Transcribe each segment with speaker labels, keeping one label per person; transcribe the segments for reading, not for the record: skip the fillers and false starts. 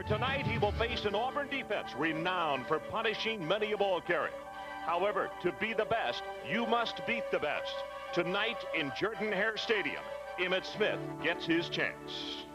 Speaker 1: For tonight, he will face an Auburn defense renowned for punishing many a ball carrier. However, to be the best, you must beat the best. Tonight in Jordan-Hare Stadium, Emmitt Smith gets his chance.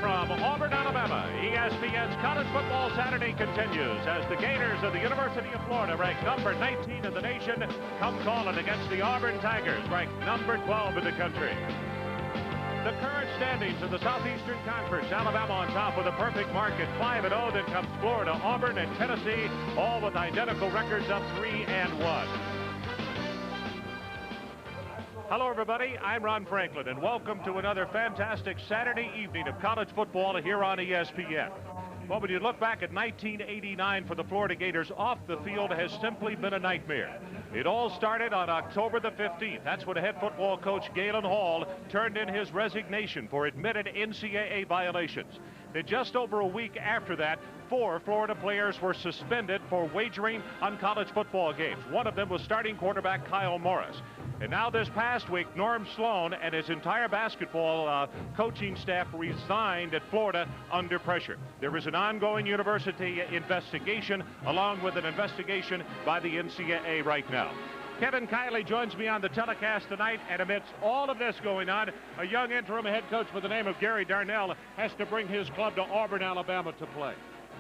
Speaker 2: From Auburn, Alabama, ESPN's College Football Saturday continues as the Gators of the University of Florida, ranked number 19 in the nation, come calling against the Auburn Tigers, ranked number 12 in the country. The current standings of the Southeastern Conference, Alabama on top with a perfect mark at 5-0. Then comes Florida, Auburn, and Tennessee, all with identical records of 3-1. Hello, everybody. I'm Ron Franklin, and welcome to another fantastic Saturday evening of college football here on ESPN. Well, when you look back at 1989 for the Florida Gators, off the field has simply been a nightmare. It all started on October the 15th. That's when head football coach Galen Hall turned in his resignation for admitted NCAA violations. Then just over a week after that, 4 Florida players were suspended for wagering on college football games. One of them was starting quarterback Kyle Morris. And now this past week, Norm Sloan and his entire basketball coaching staff resigned at Florida under pressure. There is an ongoing university investigation along with an investigation by the NCAA right now. Kevin Kiley joins me on the telecast tonight, and amidst all of this going on, a young interim head coach by the name of Gary Darnell has to bring his club to Auburn, Alabama to play.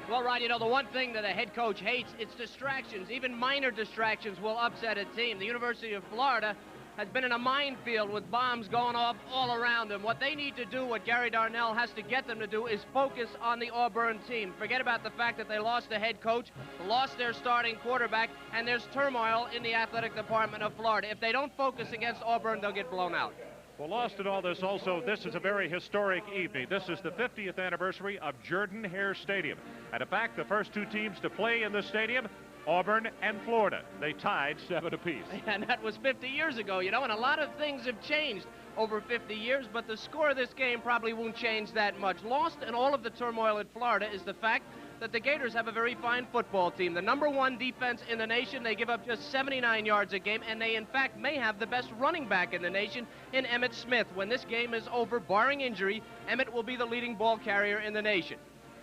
Speaker 3: Well, Ron, you know, the one thing that a head coach hates, it's distractions. Even minor distractions will upset a team. The University of Florida has been in a minefield with bombs going off all around them. What they need to do, what Gary Darnell has to get them to do, is focus on the Auburn team. Forget about the fact that they lost the head coach, lost their starting quarterback, and there's turmoil in the athletic department of Florida. If they don't focus against Auburn, they'll get blown out.
Speaker 2: Well, lost in all this also, this is a very historic evening. This is the 50th anniversary of Jordan-Hare Stadium. And in fact, the first 2 teams to play in the stadium, Auburn and Florida, they tied 7 apiece.
Speaker 3: And that was 50 years ago, you know, and a lot of things have changed over 50 years, but the score of this game probably won't change that much. Lost in all of the turmoil at Florida is the fact that the Gators have a very fine football team. The #1 defense in the nation. They give up just 79 yards a game, and they, in fact, may have the best running back in the nation in Emmitt Smith. When this game is over, barring injury, Emmitt will be the leading ball carrier in the nation.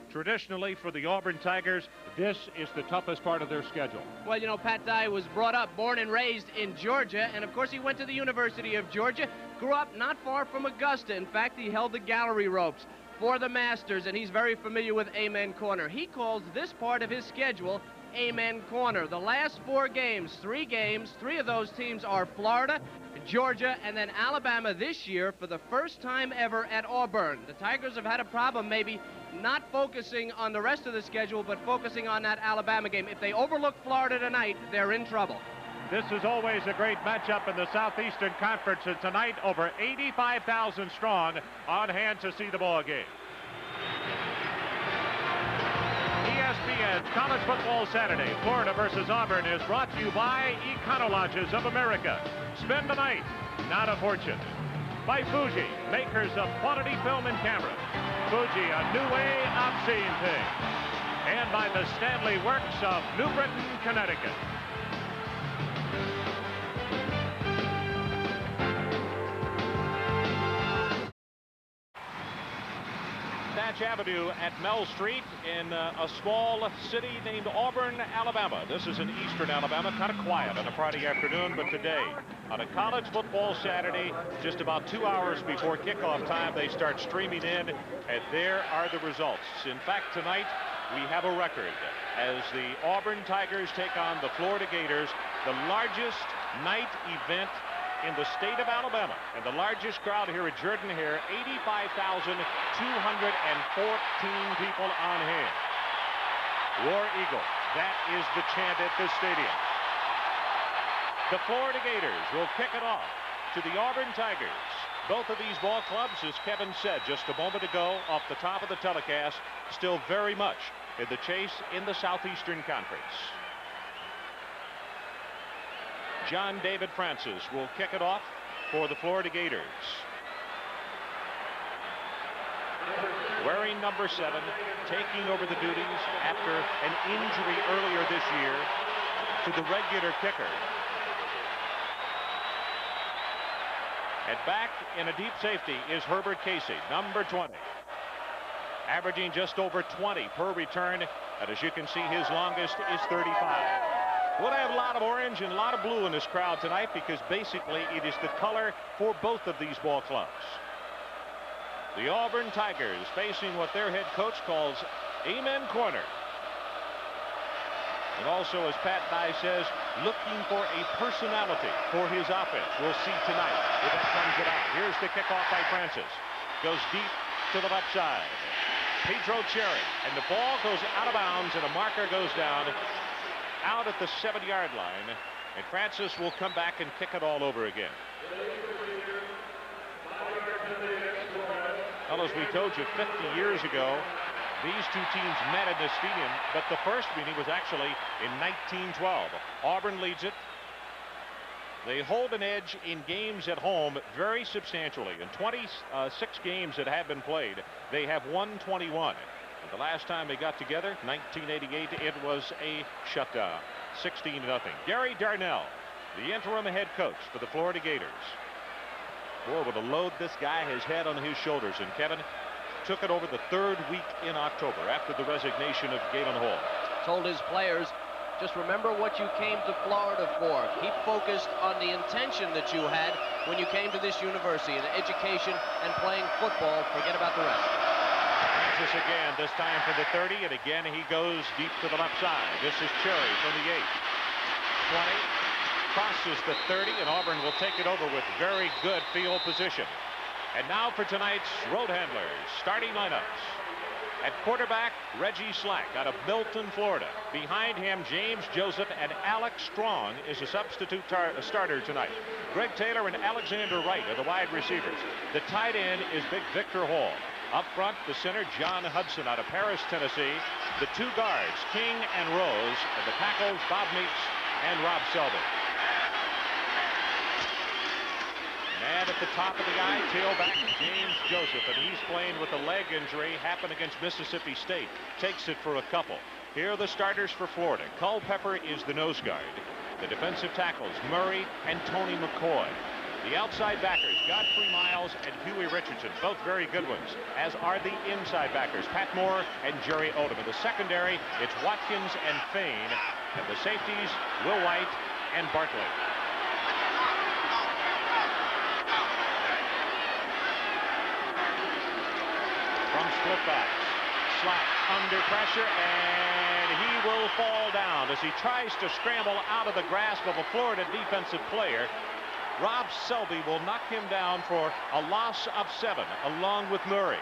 Speaker 2: Traditionally, for the Auburn Tigers, this is the toughest part of their schedule.
Speaker 3: Well, you know, Pat Dye was born and raised in Georgia, and of course he went to the University of Georgia, grew up not far from Augusta. In fact, he held the gallery ropes for the Masters, and he's very familiar with Amen Corner. He calls this part of his schedule Amen Corner. The last 4 games, 3 of those teams are Florida, Georgia, and then Alabama this year for the first time ever at Auburn. The Tigers have had a problem maybe not focusing on the rest of the schedule, but focusing on that Alabama game. If they overlook Florida tonight, they're in trouble.
Speaker 2: This is always a great matchup in the Southeastern Conference, and tonight over 85,000 strong on hand to see the ball game. ESPN's College Football Saturday, Florida versus Auburn, is brought to you by Econo-Lodges of America. Spend the night, not a fortune. By Fuji, makers of quality film and camera. Fuji, a new way of seeing things. And by the Stanley Works of New Britain, Connecticut. Thatch Avenue at Mell Street in a small city named Auburn, Alabama. This is in eastern Alabama, kind of quiet on a Friday afternoon, but today, on a college football Saturday, just about 2 hours before kickoff time, they start streaming in, and there are the results. In fact, tonight, we have a record as the Auburn Tigers take on the Florida Gators, the largest night event in the state of Alabama, and the largest crowd here at Jordan-Hare, 85,214 people on hand. War Eagle, that is the chant at this stadium. The Florida Gators will kick it off to the Auburn Tigers. Both of these ball clubs, as Kevin said just a moment ago off the top of the telecast, still very much in the chase in the Southeastern Conference. John David Francis will kick it off for the Florida Gators. Wearing number 7, taking over the duties after an injury earlier this year to the regular kicker. And back in a deep safety is Herbert Casey, number 20. Averaging just over 20 per return. And as you can see, his longest is 35. We'll have a lot of orange and a lot of blue in this crowd tonight because basically it is the color for both of these ball clubs. The Auburn Tigers facing what their head coach calls Amen Corner. And also, as Pat Dye says, looking for a personality for his offense. We'll see tonight if that comes about. Here's the kickoff by Francis. Goes deep to the left side. Pedro Cherry. And the ball goes out of bounds, and a marker goes down out at the 7-yard line. And Francis will come back and kick it all over again. Well, as we told you 50 years ago, these two teams met in this stadium, but the first meeting was actually in 1912. Auburn leads it. They hold an edge in games at home very substantially. In 26 games that have been played, they have won 21. And the last time they got together, 1988, it was a shutdown, 16-0. Gary Darnell, the interim head coach for the Florida Gators. Boy, with a load this guy has had on his shoulders. And Kevin took it over the 3rd week in October after the resignation of Galen Hall.
Speaker 3: Told his players, just remember what you came to Florida for. Keep focused on the intention that you had when you came to this university, the education and playing football. Forget about the rest.
Speaker 2: Francis again, this time for the 30, and again he goes deep to the left side. This is Cherry from the 8. 20. Crosses the 30, and Auburn will take it over with very good field position. And now for tonight's road handlers, starting lineups. At quarterback, Reggie Slack out of Milton, Florida. Behind him, James Joseph and Alex Strong is a substitute starter tonight. Greg Taylor and Alexander Wright are the wide receivers. The tight end is Big Victor Hall. Up front, the center, John Hudson out of Paris, Tennessee. The 2 guards, King and Rose. And the tackles, Bob Meeks and Rob Selby. And at the top of the eye, tailback James Joseph, and he's playing with a leg injury, happened against Mississippi State. Takes it for a couple. Here are the starters for Florida. Culpepper is the nose guard. The defensive tackles, Murray and Tony McCoy. The outside backers, Godfrey Miles and Huey Richardson, both very good ones, as are the inside backers, Pat Moore and Jerry Odom. In the secondary, it's Watkins and Fain, and the safeties, Will White and Bartley. From split backs, Slack under pressure, and he will fall down as he tries to scramble out of the grasp of a Florida defensive player. Rob Selby will knock him down for a loss of 7, along with Murray.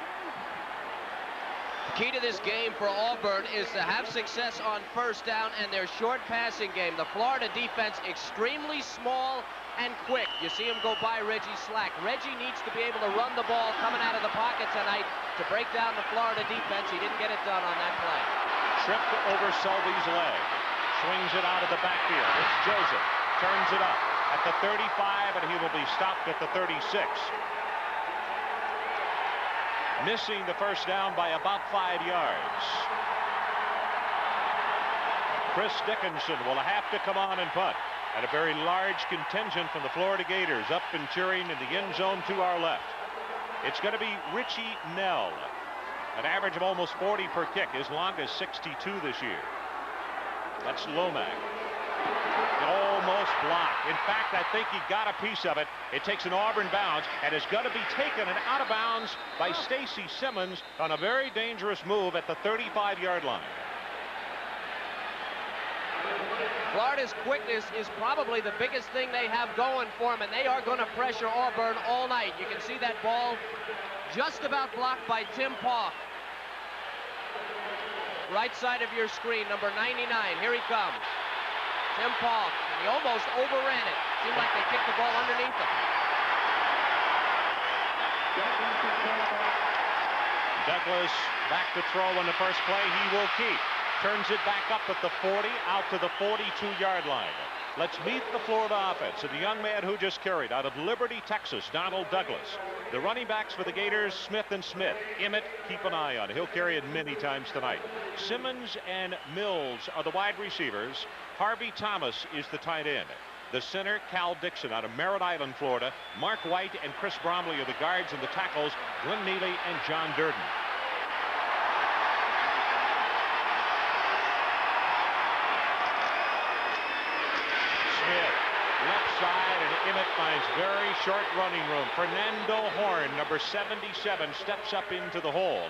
Speaker 3: The key to this game for Auburn is to have success on first down and their short passing game. The Florida defense extremely small and quick. You see him go by Reggie Slack. Reggie needs to be able to run the ball coming out of the pocket tonight to break down the Florida defense. He didn't get it done on that play.
Speaker 2: Tripped over Selby's leg. Swings it out of the backfield. It's Joseph. Turns it up at the 35, and he will be stopped at the 36. Missing the first down by about 5 yards. Chris Dickinson will have to come on and punt. And a very large contingent from the Florida Gators up and cheering in the end zone to our left. It's going to be Richie Nell. An average of almost 40 per kick, his longest 62 this year. That's Lomax. Almost blocked. In fact, I think he got a piece of it. It takes an Auburn bounce and is going to be taken and out of bounds by Stacy Simmons on a very dangerous move at the 35-yard line.
Speaker 3: Florida's quickness is probably the biggest thing they have going for them, and they are going to pressure Auburn all night. You can see that ball just about blocked by Tim Paugh. Right side of your screen, number 99. Here he comes. Tim Paul, and he almost overran it. Seemed like they kicked the ball underneath him.
Speaker 2: Douglas back to throw in the first play. He will keep. Turns it back up at the 40, out to the 42-yard line. Let's meet the Florida offense and the young man who just carried out of Liberty, Texas, Donald Douglas. The running backs for the Gators, Smith and Smith. Emmett, keep an eye on. He'll carry it many times tonight. Simmons and Mills are the wide receivers. Harvey Thomas is the tight end. The center, Cal Dixon out of Merritt Island, Florida. Mark White and Chris Bromley are the guards, and the tackles, Glenn Neely and John Durden. Left side, and Emmett finds very short running room. Fernando Horn, number 77, steps up into the hole.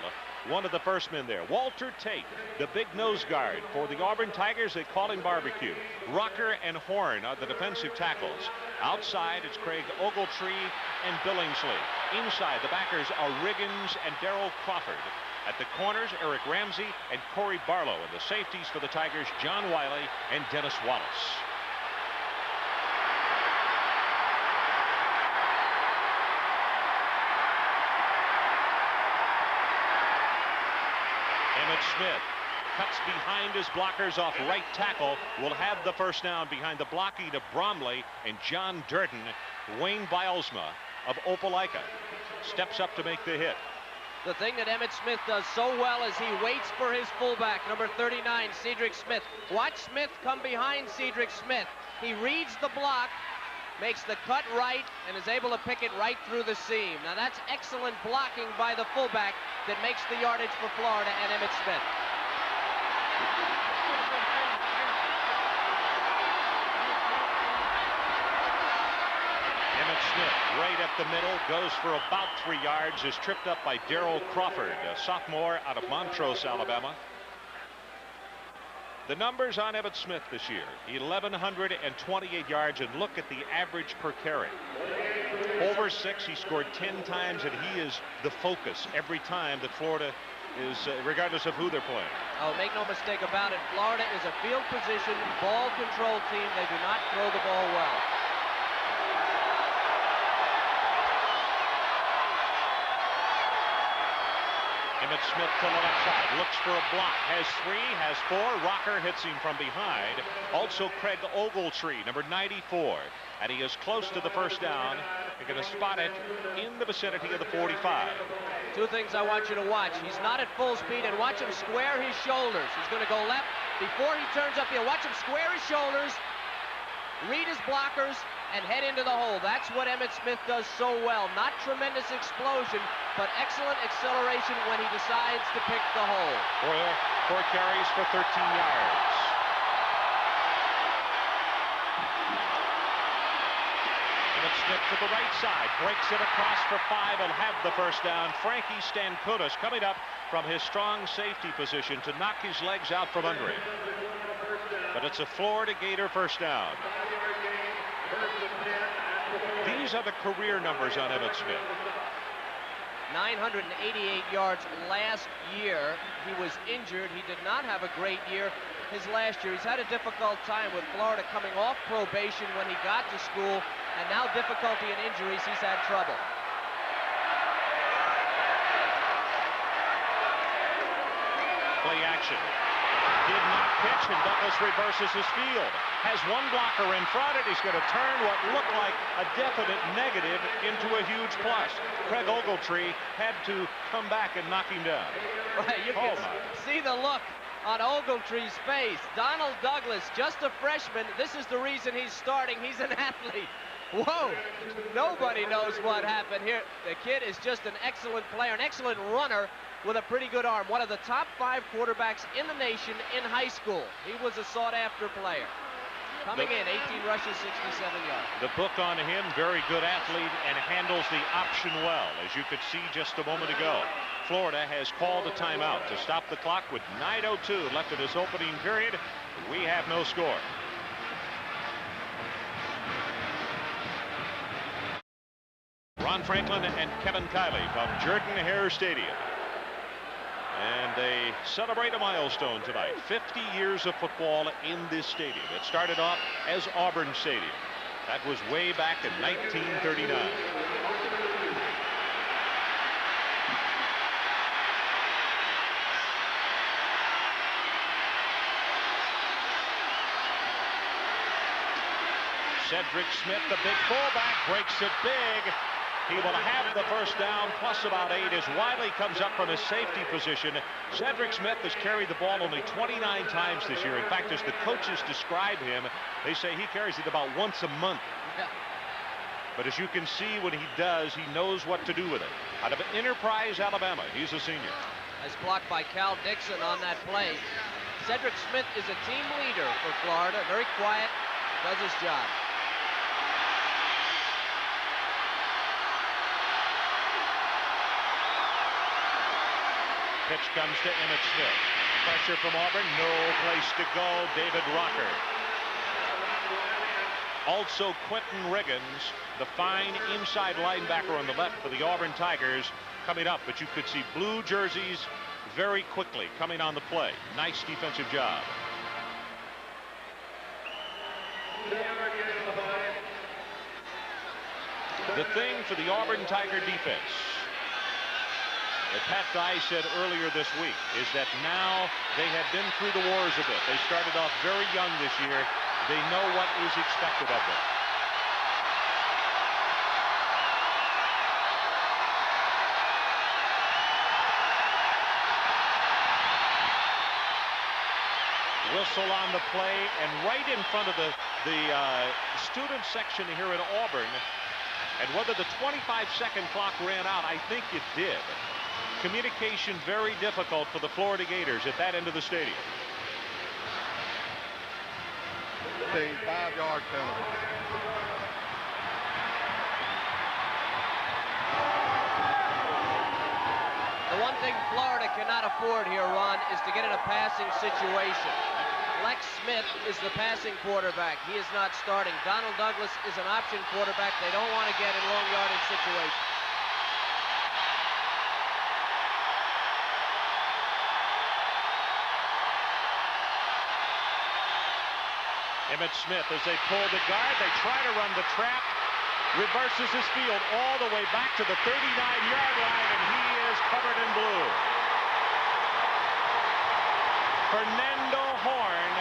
Speaker 2: One of the first men there. Walter Tate, the big nose guard for the Auburn Tigers. They call him Barbecue. Rucker and Horn are the defensive tackles. Outside, it's Craig Ogletree and Billingsley. Inside, the backers are Riggins and Darrell Crawford. At the corners, Eric Ramsey and Corey Barlow. And the safeties for the Tigers, John Wiley and Dennis Wallace. Emmett Smith cuts behind his blockers off right tackle. Will have the first down behind the blocking of Bromley and John Durden. Wayne Bilesma of Opelika steps up to make the hit.
Speaker 3: The thing that Emmett Smith does so well is he waits for his fullback, number 39, Cedric Smith. Watch Smith come behind Cedric Smith. He reads the block, makes the cut right, and is able to pick it right through the seam. Now that's excellent blocking by the fullback that makes the yardage for Florida and Emmett Smith.
Speaker 2: Emmett Smith right up the middle, goes for about 3 yards, is tripped up by Darrell Crawford, a sophomore out of Montrose, Alabama. The numbers on Emmett Smith this year, 1,128 yards, and look at the average per carry. Over 6, he scored 10 times, and he is the focus every time that Florida is, regardless of who they're playing.
Speaker 3: Oh, make no mistake about it, Florida is a field position, ball control team. They do not throw the ball well.
Speaker 2: Emmett Smith to the left side, looks for a block, has 3, has 4. Rocker hits him from behind. Also Craig Ogletree, number 94. And he is close to the first down. You're going to spot it in the vicinity of the 45.
Speaker 3: Two things I want you to watch. He's not at full speed, and watch him square his shoulders. He's going to go left before he turns up here. Watch him square his shoulders, read his blockers, and head into the hole. That's what Emmett Smith does so well. Not tremendous explosion, but excellent acceleration when he decides to pick the hole.
Speaker 2: 4 carries for 13 yards. Emmett Smith to the right side, breaks it across for 5 and have the first down. Frankie Stankunas coming up from his strong safety position to knock his legs out from under him. But it's a Florida Gator first down. These are the career numbers on Emmett Smith.
Speaker 3: 988 yards last year. He was injured. He did not have a great year his last year. He's had a difficult time with Florida coming off probation when he got to school, and now difficulty and injuries. He's had trouble.
Speaker 2: Play action. Did not pitch, and Douglas reverses his field. Has one blocker in front, and he's going to turn what looked like a definite negative into a huge plus. Craig Ogletree had to come back and knock him down.
Speaker 3: Right, you can see the look on Ogletree's face. Donald Douglas, just a freshman. This is the reason he's starting. He's an athlete. Whoa, nobody knows what happened here. The kid is just an excellent player, an excellent runner with a pretty good arm. One of the top 5 quarterbacks in the nation in high school. He was a sought-after player. Coming in, 18 rushes, 67 yards.
Speaker 2: The book on him, very good athlete and handles the option well, as you could see just a moment ago. Florida has called a timeout to stop the clock with 9:02 left in this opening period. We have no score. Ron Franklin and Kevin Kiley from Jordan-Hare Stadium.
Speaker 1: And they celebrate a milestone tonight. 50 years of football in this stadium. It started off as Auburn Stadium. That was way back in 1939. Cedric Smith, the big fullback, breaks it big. He will have the first down, plus about 8 as Wiley comes up from his safety position. Cedric Smith has carried the ball only 29 times this year. In fact, as the coaches describe him, they say he carries it about once a month. Yeah. But as you can see, when he does, he knows what to do with it. Out of Enterprise, Alabama, he's a senior.
Speaker 3: Nice block by Cal Dixon on that play. Cedric Smith is a team leader for Florida. Very quiet, does his job.
Speaker 1: Pitch comes to Emmitt Smith. Pressure from Auburn. No place to go. David Rocker. Also Quentin Riggins, the fine inside linebacker on the left for the Auburn Tigers, coming up. But you could see blue jerseys very quickly coming on the play. Nice defensive job. The thing for the Auburn Tiger defense, that Pat Dye said earlier this week, is that now they have been through the wars a bit. They started off very young this year. They know what is expected of them. Whistle on the play, and right in front of the student section here at Auburn. And whether the 25-second clock ran out, I think it did. Communication very difficult for the Florida Gators at that end of the stadium.
Speaker 4: The 5-yard penalty.
Speaker 3: The one thing Florida cannot afford here, Ron, is to get in a passing situation. Lex Smith is the passing quarterback. He is not starting. Donald Douglas is an option quarterback. They don't want to get in long yardage situations.
Speaker 1: Emmitt Smith, as they pull the guard, they try to run the trap, reverses his field all the way back to the 39-yard line, and he is covered in blue. Fernando Horn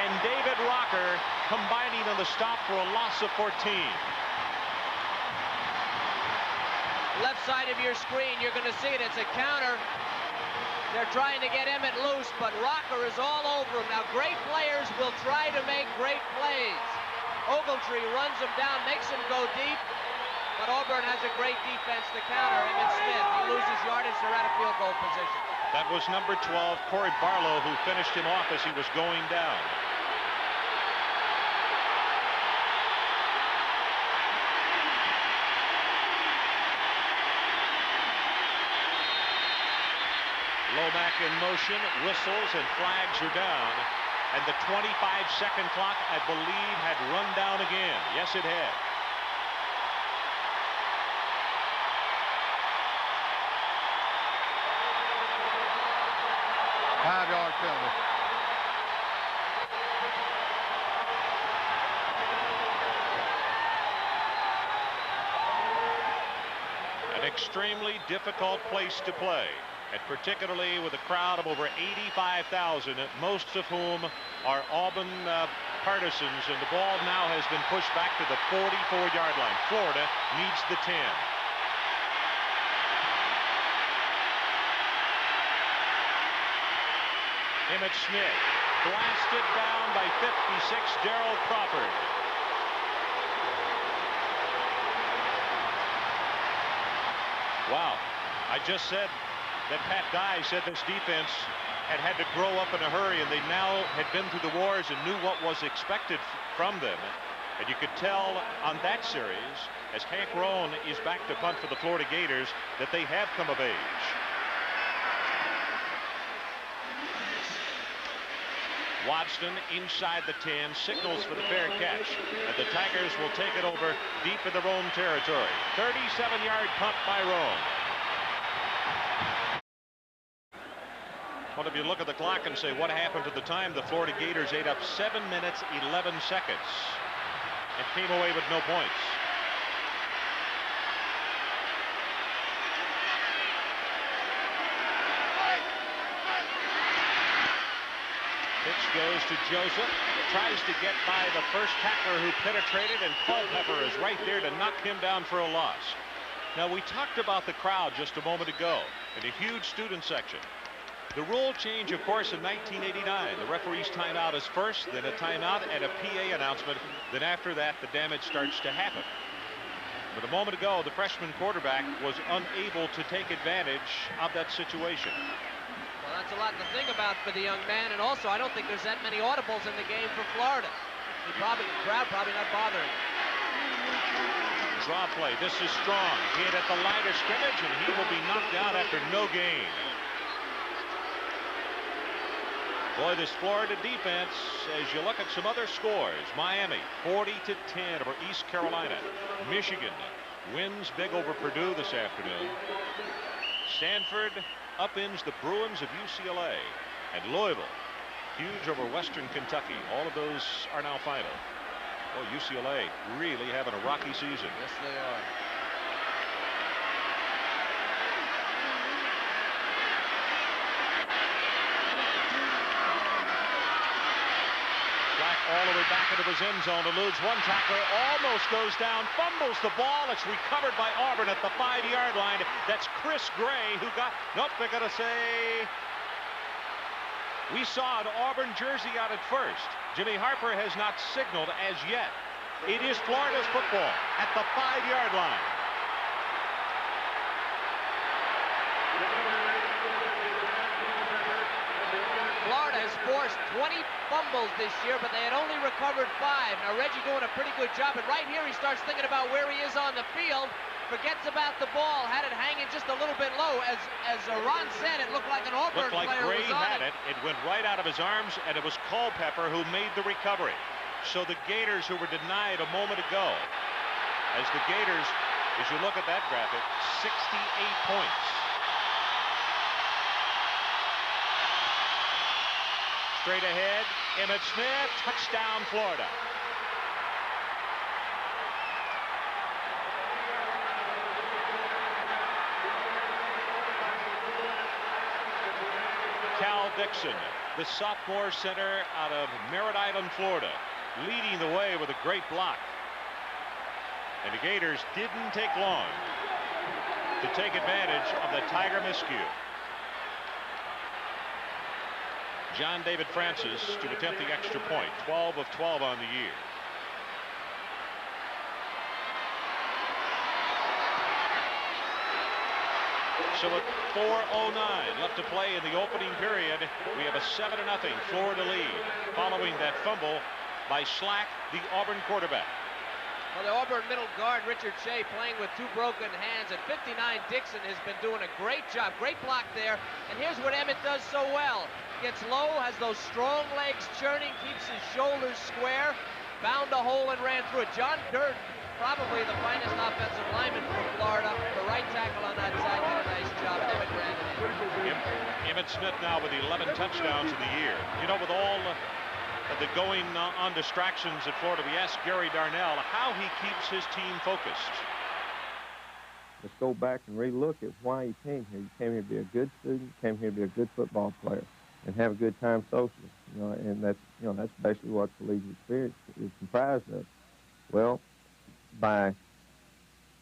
Speaker 1: and David Rocker combining on the stop for a loss of 14.
Speaker 3: Left side of your screen, you're going to see it. It's a counter. They're trying to get Emmitt loose, but Rocker is all over him. Now, great players will try to make great plays. Ogletree runs him down, makes him go deep, but Auburn has a great defense to counter Emmitt Smith. He loses yardage, they're out of field goal position.
Speaker 1: That was number 12, Corey Barlow, who finished him off as he was going down. Lomack in motion, whistles, and flags are down. And the 25-second clock, I believe, had run down again. Yes, it had.
Speaker 4: Five-yard penalty.
Speaker 1: An extremely difficult place to play, and particularly with a crowd of over 85,000, most of whom are Auburn partisans, and the ball now has been pushed back to the 44-yard line. Florida needs the 10. Emmitt Smith blasted down by 56, Darrell Crawford. Wow, I just said that Pat Dye said this defense had to grow up in a hurry, and they now had been through the wars and knew what was expected from them. And you could tell on that series, as Hank Roan is back to punt for the Florida Gators, that they have come of age. Watson inside the 10, signals for the fair catch, and the Tigers will take it over deep in their own territory. 37-yard punt by Roan.
Speaker 2: Well, if you look at the clock and say what happened to the time, the Florida Gators ate up 7 minutes, 11 seconds and came away with no points. Pitch goes to Joseph. Tries to get by the first tackler who penetrated, and Culpepper is right there to knock him down for a loss. Now, we talked about the crowd just a moment ago in a huge student section. The rule change, of course, in 1989. The referee's timeout is first, then a timeout and a PA announcement. Then after that, the damage starts to happen. But a moment ago, the freshman quarterback was unable to take advantage of that situation.
Speaker 3: Well, that's a lot to think about for the young man, and also I don't think there's that many audibles in the game for Florida. The crowd probably not bothering.
Speaker 2: Draw play. This is strong. Hit at the line of scrimmage, and he will be knocked out after no gain. Boy, this Florida defense, as you look at some other scores, Miami 40-10 over East Carolina. Michigan wins big over Purdue this afternoon. Stanford upends the Bruins of UCLA, and Louisville huge over Western Kentucky. All of those are now final. Boy, UCLA really having a rocky season.
Speaker 3: Yes, they are.
Speaker 2: Black all the way back into his end zone, eludes one tackler, almost goes down, fumbles the ball. It's recovered by Auburn at the 5-yard line. That's Chris Gray, who got, nope, they're going to say, we saw an Auburn jersey out at first. Jimmy Harper has not signaled as yet. It is Florida's football at the 5-yard line.
Speaker 3: Florida has forced 20 fumbles this year, but they had only recovered 5. Now Reggie doing a pretty good job, and right here he starts thinking about where he is on the field, forgets about the ball, had it hanging just a little bit low. As Ron said, it looked like an Auburn player
Speaker 2: Gray
Speaker 3: was on
Speaker 2: had it. It went right out of his arms, and it was Culpepper who made the recovery. So the Gators, who were denied a moment ago, as the Gators, as you look at that graphic, 68 points. Straight ahead, Emmitt Smith, touchdown Florida. Cal Dixon, the sophomore center out of Merritt Island, Florida, leading the way with a great block. And the Gators didn't take long to take advantage of the Tiger miscue. John David Francis to attempt the extra point, 12 of 12 on the year. So at 4:09 left to play in the opening period, we have a 7-0 Florida lead following that fumble by Slack, the Auburn quarterback.
Speaker 3: Well, the Auburn middle guard, Richard Shea, playing with 2 broken hands, and 59 Dixon has been doing a great job. Great block there. And here's what Emmitt does so well. Gets low, has those strong legs churning, keeps his shoulders square, found a hole and ran through it. John Durden, probably the finest offensive lineman for Florida. The right tackle on that side did a nice job, and Emmitt ran it in.
Speaker 2: Emmitt Smith now with 11 touchdowns in the year. You know, with all the going on distractions at Florida, we asked Gary Darnell how he keeps his team focused.
Speaker 5: Let's go back and relook at why you came here. You came here to be a good student, came here to be a good football player, and have a good time socially. You know, and that's basically what collegiate experience is comprised of. Well, by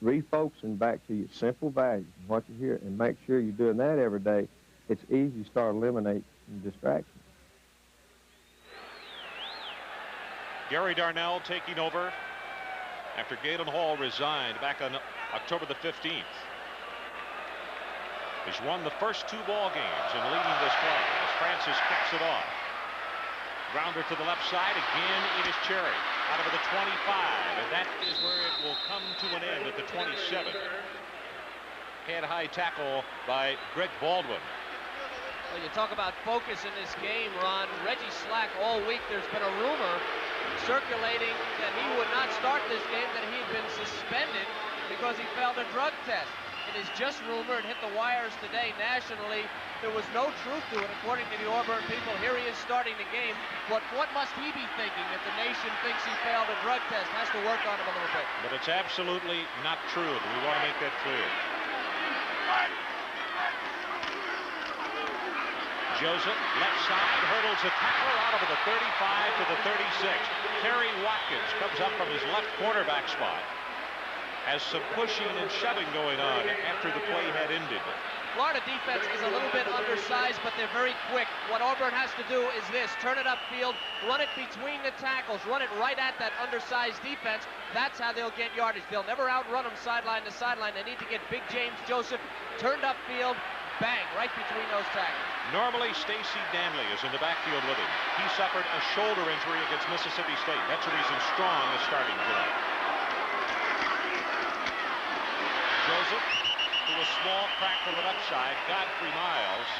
Speaker 5: refocusing back to your simple values and what you hear, and make sure you're doing that every day, it's easy to start eliminating distractions.
Speaker 2: Gary Darnell taking over after Galen Hall resigned back on October the 15th. He's won the first 2 ball games and leading this play as Francis kicks it off. Grounder to the left side, again it is Cherry out of the 25, and that is where it will come to an end at the 27. Head-high tackle by Greg Baldwin.
Speaker 3: Well, you talk about focus in this game, Ron. Reggie Slack all week, there's been a rumor circulating that he would not start this game, that he had been suspended because he failed a drug test. It is just rumor. It hit the wires today nationally. There was no truth to it, according to the Auburn people. Here he is starting the game. But what must he be thinking if the nation thinks he failed a drug test? Has to work on him a little bit.
Speaker 2: But it's absolutely not true. We want to make that clear. Joseph, left side, hurdles a tackler out of the 35 to the 36. Kerry Watkins comes up from his left quarterback spot. Has some pushing and shoving going on after the play had ended.
Speaker 3: Florida defense is a little bit undersized, but they're very quick. What Auburn has to do is this: turn it upfield, run it between the tackles, run it right at that undersized defense. That's how they'll get yardage. They'll never outrun them sideline to sideline. They need to get big James Joseph turned upfield, bang, right between those tackles.
Speaker 2: Normally, Stacy Danley is in the backfield with him. He suffered a shoulder injury against Mississippi State. That's the reason Strong is starting tonight. Joseph, to a small crack from the left side. Godfrey Miles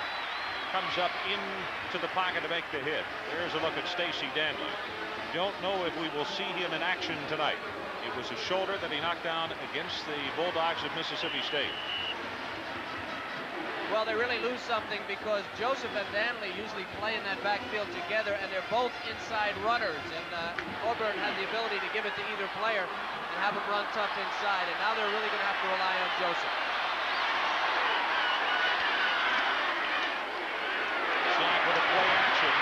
Speaker 2: comes up into the pocket to make the hit. There's a look at Stacy Danley. Don't know if we will see him in action tonight. It was a shoulder that he knocked down against the Bulldogs of Mississippi State.
Speaker 3: Well, they really lose something because Joseph and Danley usually play in that backfield together, and they're both inside runners. And Auburn had the ability to give it to either player and have them run tough inside. And now they're really going to have to rely on Joseph.
Speaker 2: Slack with a play action.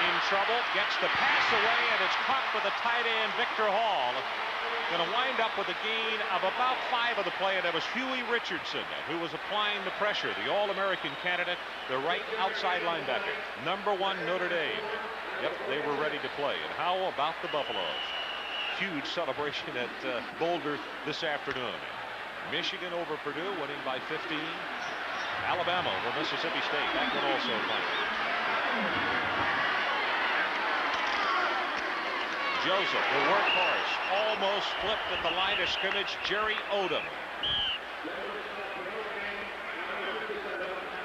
Speaker 2: In trouble, gets the pass away, and it's caught for the tight end, Victor Hall. Going to wind up with a gain of about 5 of the play, and that was Huey Richardson who was applying the pressure, the All-American candidate, the right outside linebacker. #1 Notre Dame. Yep, they were ready to play. And how about the Buffaloes? Huge celebration at Boulder this afternoon. Michigan over Purdue, winning by 15. Alabama over Mississippi State. That one also playing. Joseph, the workhorse, almost flipped at the line of scrimmage. Jerry Odom.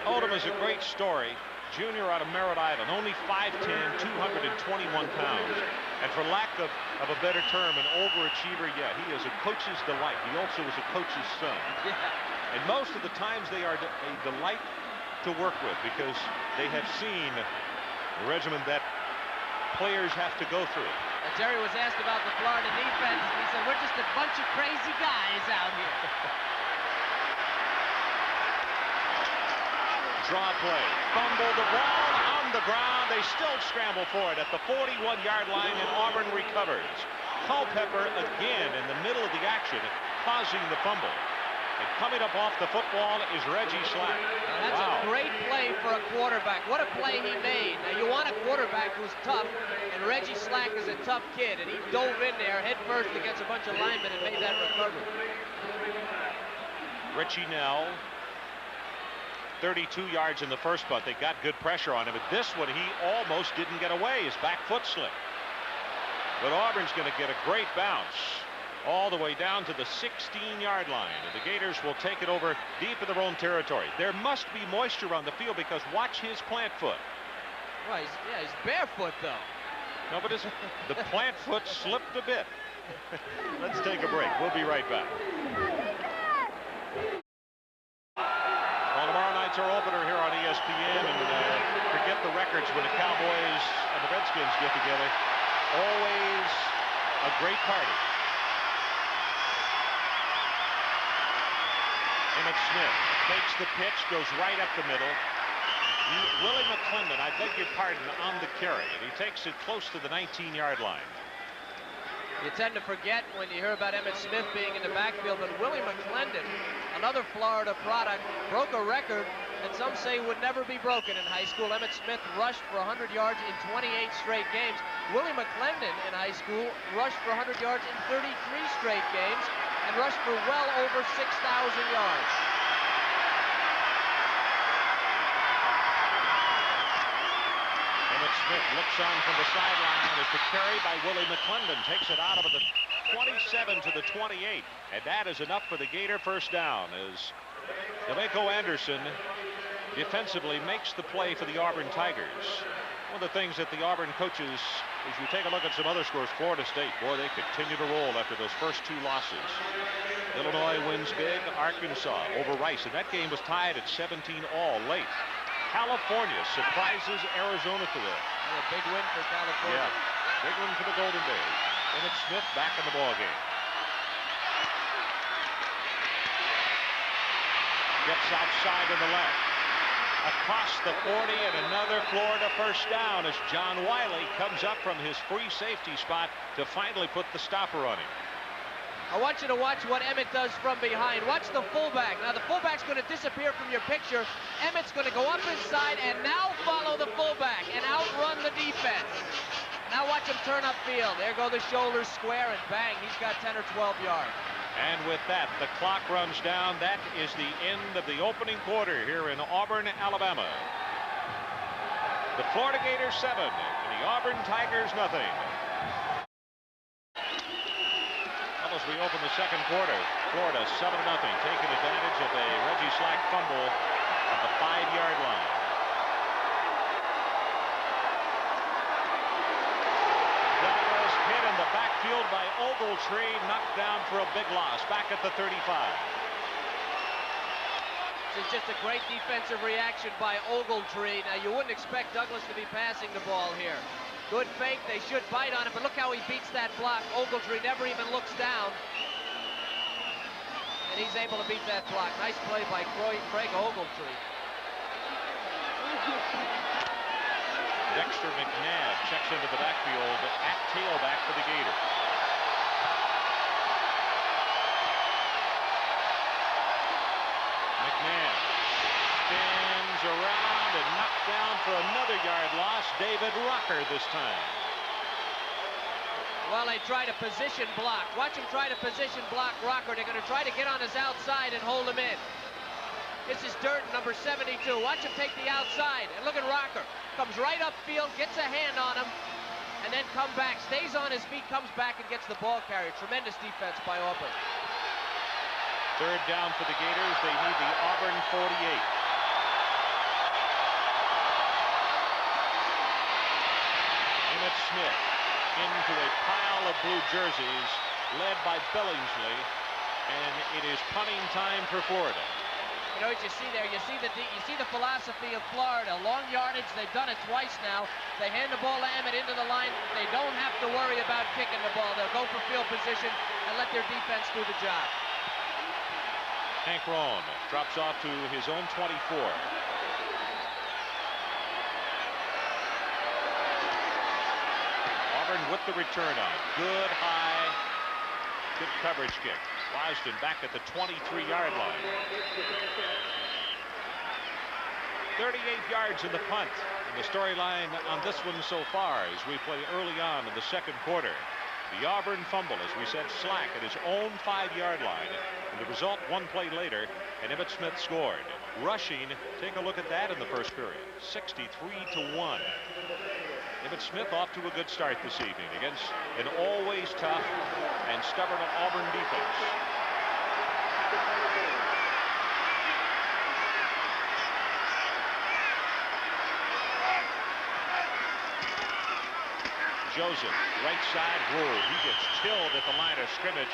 Speaker 2: Odom is a great story. Junior out of Merritt Island, only 5'10", 221 pounds. And for lack of a better term, an overachiever, yeah, he is a coach's delight. He also is a coach's son.
Speaker 3: Yeah.
Speaker 2: And most of the times they are a delight to work with because they have seen the regimen that players have to go through.
Speaker 3: Jerry was asked about the Florida defense, and he said, we're just a bunch of crazy guys out here.
Speaker 2: Draw play. Fumble the ball on the ground. They still scramble for it at the 41-yard line, and Auburn recovers. Culpepper again in the middle of the action, causing the fumble. And coming up off the football is Reggie Slack.
Speaker 3: Now that's a great play for a quarterback. What a play he made. Now you want a quarterback who's tough, and Reggie Slack is a tough kid, and he dove in there head first against a bunch of linemen and made that recovery. Richie
Speaker 2: Nell, 32 yards in the first punt. They got good pressure on him, but this one he almost didn't get away. His back foot slipped. But Auburn's going to get a great bounce all the way down to the 16-yard line. And the Gators will take it over deep in their own territory. There must be moisture on the field because watch his plant foot.
Speaker 3: Well, he's barefoot, though.
Speaker 2: No, but the plant foot slipped a bit. Let's take a break. We'll be right back. Well, tomorrow night's our opener here on ESPN, and forget the records when the Cowboys and the Redskins get together. Always a great party. Emmett Smith takes the pitch, goes right up the middle. Willie McClendon, I beg your pardon, on the carry. And he takes it close to the 19-yard line.
Speaker 3: You tend to forget when you hear about Emmett Smith being in the backfield, but Willie McClendon, another Florida product, broke a record that some say would never be broken in high school. Emmett Smith rushed for 100 yards in 28 straight games. Willie McClendon in high school rushed for 100 yards in 33 straight games and rushed for well over 6,000 yards.
Speaker 2: Emmett Smith looks on from the sideline as the carry by Willie McClendon takes it out of the 27 to the 28. And that is enough for the Gator first down as D'Amico Anderson defensively makes the play for the Auburn Tigers. One of the things that the Auburn coaches, as you take a look at some other scores, Florida State, boy, they continue to roll after those first 2 losses. Illinois wins big, Arkansas over Rice, and that game was tied at 17 all late. California surprises Arizona today.
Speaker 3: A big win for California.
Speaker 2: Yeah, big win for the Golden Bears. Emmett Smith back in the ballgame. Gets outside to the left. Across the 40 and another Florida first down as John Wiley comes up from his free safety spot to finally put the stopper on him.
Speaker 3: I want you to watch what Emmett does from behind. Watch the fullback. Now the fullback's going to disappear from your picture. Emmett's going to go up inside and now follow the fullback and outrun the defense. Now watch him turn upfield. There go the shoulders square and bang, he's got 10 or 12 yards.
Speaker 2: And with that, the clock runs down. That is the end of the opening quarter here in Auburn, Alabama. The Florida Gators 7 and the Auburn Tigers nothing. Well, as we open the second quarter, Florida 7-0, taking advantage of a Reggie Slack fumble at the 5-yard line. In the backfield by Ogletree, knocked down for a big loss back at the 35.
Speaker 3: This is just a great defensive reaction by Ogletree. Now you wouldn't expect Douglas to be passing the ball here. Good fake, they should bite on it, but look how he beats that block. Ogletree never even looks down, and he's able to beat that block. Nice play by Craig Ogletree.
Speaker 2: Dexter McNabb checks into the backfield at tailback for the Gators. McNabb spins around and knocked down for another yard loss. David Rocker this time.
Speaker 3: Well, they try to position block. Watch him try to position block Rocker. They're going to try to get on his outside and hold him in. This is Durden, number 72. Watch him take the outside. And look at Rocker. Comes right upfield, gets a hand on him, and then come back. Stays on his feet, comes back, and gets the ball carried. Tremendous defense by Auburn.
Speaker 2: Third down for the Gators. They need the Auburn 48. Emmett Smith into a pile of blue jerseys, led by Billingsley, and it is punting time for Florida.
Speaker 3: You know what you see there? You see the philosophy of Florida. Long yardage. They've done it twice now. They hand the ball to Emmett into the line. They don't have to worry about kicking the ball. They'll go for field position and let their defense do the job.
Speaker 2: Hank Rohn drops off to his own 24. Auburn with the return on. Good high, good coverage kick. Wisden back at the 23-yard line. 38 yards in the punt. And the storyline on this one so far as we play early on in the second quarter. The Auburn fumble, as we said, Slack at his own 5-yard line. And the result one play later, and Emmett Smith scored. Rushing, take a look at that in the first period. 63-1. Emmett Smith off to a good start this evening against an always tough and stubborn Auburn defense. Joseph, right side, whoa, he gets killed at the line of scrimmage.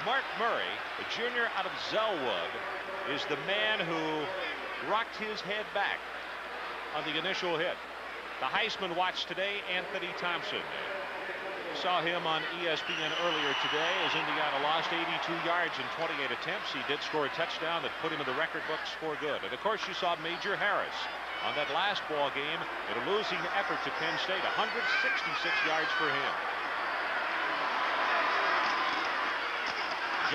Speaker 2: Mark Murray, a junior out of Zellwood, is the man who rocked his head back on the initial hit. The Heisman watch today, Anthony Thompson. Saw him on ESPN earlier today as Indiana lost 82 yards in 28 attempts. He did score a touchdown that put him in the record books for good. And of course you saw Major Harris on that last ball game in a losing effort to Penn State. 166 yards for him.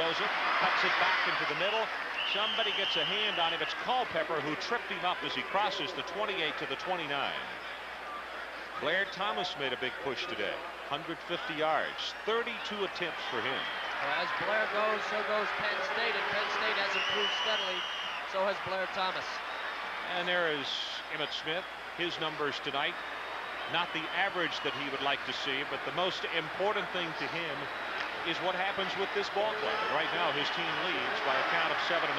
Speaker 2: Joseph cuts it back into the middle. Somebody gets a hand on him. It's Culpepper who tripped him up as he crosses the 28 to the 29. Blair Thomas made a big push today. 150 yards, 32 attempts for him.
Speaker 3: Well, as Blair goes, so goes Penn State, and Penn State has improved steadily. So has Blair Thomas.
Speaker 2: And there is Emmett Smith. His numbers tonight, not the average that he would like to see, but the most important thing to him is what happens with this ball club. And right now, his team leads by a count of 7-0.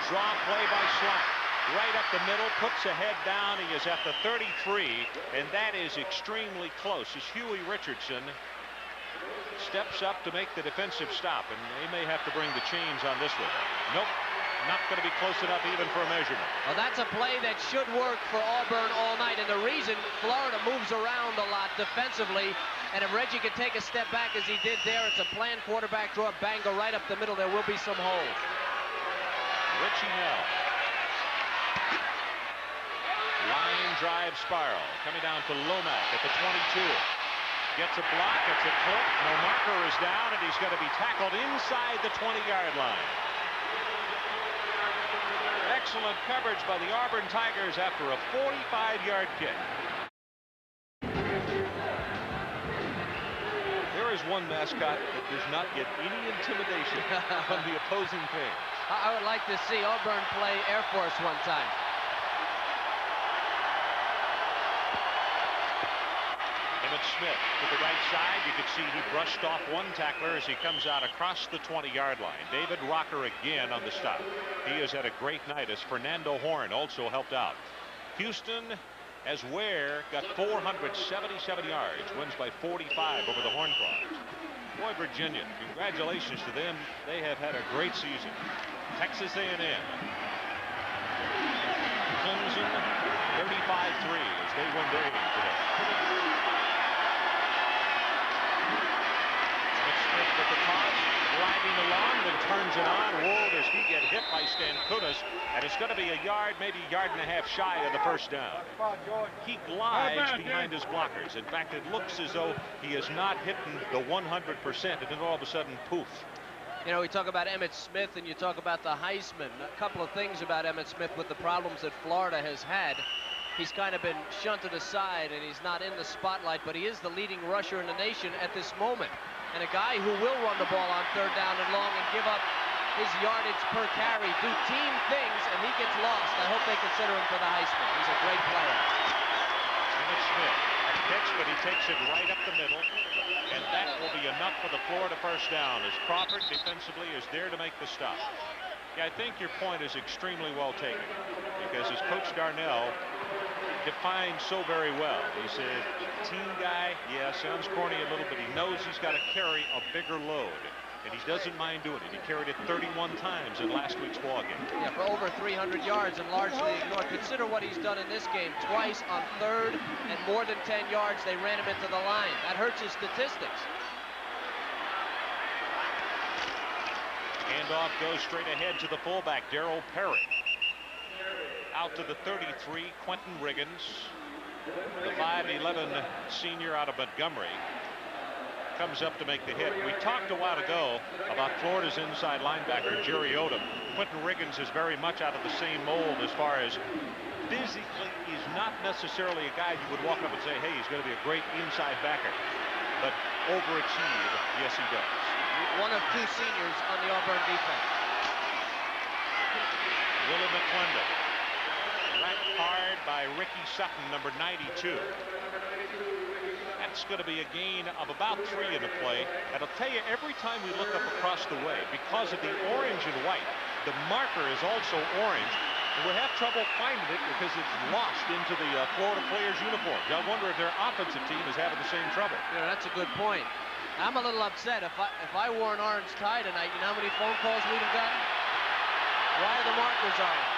Speaker 2: Draw play by Slot. Right up the middle, puts a head down. He is at the 33, and that is extremely close as Huey Richardson steps up to make the defensive stop, and they may have to bring the chains on this one. Nope, not going to be close enough even for a measurement.
Speaker 3: Well, that's a play that should work for Auburn all night, and the reason Florida moves around a lot defensively, and if Reggie can take a step back as he did there, it's a planned quarterback draw, bang, go right up the middle. There will be some holes.
Speaker 2: Richie Nell. Line drive spiral coming down to Lomack at the 22. Gets a block, it's a clip, no marker is down, and he's going to be tackled inside the 20-yard line. Excellent coverage by the Auburn Tigers after a 45-yard kick. There is one mascot that does not get any intimidation from the opposing fans.
Speaker 3: I would like to see Auburn play Air Force one time.
Speaker 2: Emmett Smith to the right side. You can see he brushed off one tackler as he comes out across the 20-yard line. David Rocker again on the stop. He has had a great night as Fernando Horn also helped out. Houston, as Ware, got 477 yards, wins by 45 over the Horned Frogs. Boy, Virginia, congratulations to them. They have had a great season. Texas A&M. Clemson 35-3 as they win their game today. With the toss, driving along, then turns it on. Whoa, does he get hit by Stankunas, and it's going to be a yard, maybe a yard and a half shy of the first down. He glides behind his blockers. In fact, it looks as though he is not hitting the 100%, and then all of a sudden, poof.
Speaker 3: You know, we talk about Emmitt Smith and you talk about the Heisman. A couple of things about Emmitt Smith with the problems that Florida has had. He's kind of been shunted aside and he's not in the spotlight, but he is the leading rusher in the nation at this moment. And a guy who will run the ball on third down and long and give up his yardage per carry, do team things, and he gets lost. I hope they consider him for the Heisman. He's a great player.
Speaker 2: Emmitt Smith, a pitch, but he takes it right up the middle, and that will be enough for the Florida first down as Crawford defensively is there to make the stop. Yeah, I think your point is extremely well taken, because as Coach Darnell defined so very well, he said, team guy, yeah, sounds corny a little, but he knows he's got to carry a bigger load, and he doesn't mind doing it. He carried it 31 times in last week's ball game.
Speaker 3: Yeah, for over 300 yards and largely ignored. Consider what he's done in this game. Twice on third and more than 10 yards, they ran him into the line. That hurts his statistics.
Speaker 2: Handoff goes straight ahead to the fullback, Darryl Perry. Out to the 33, Quentin Riggins, the 5'11" senior out of Montgomery, comes up to make the hit. We talked a while ago about Florida's inside linebacker, Jerry Odom. Quentin Riggins is very much out of the same mold as far as physically, he's not necessarily a guy you would walk up and say, hey, he's going to be a great inside backer. But overachieve, yes, he does.
Speaker 3: One of two seniors on the Auburn defense.
Speaker 2: Willie McClendon. Racked hard by Ricky Sutton, number 92. That's going to be a gain of about 3 in the play. And I'll tell you, every time we look up across the way, because of the orange and white, the marker is also orange. And we have trouble finding it because it's lost into the Florida players' uniforms. I wonder if their offensive team is having the same trouble.
Speaker 3: Yeah, that's a good point. I'm a little upset. If I wore an orange tie tonight, you know how many phone calls we'd have gotten? Why are the markers orange?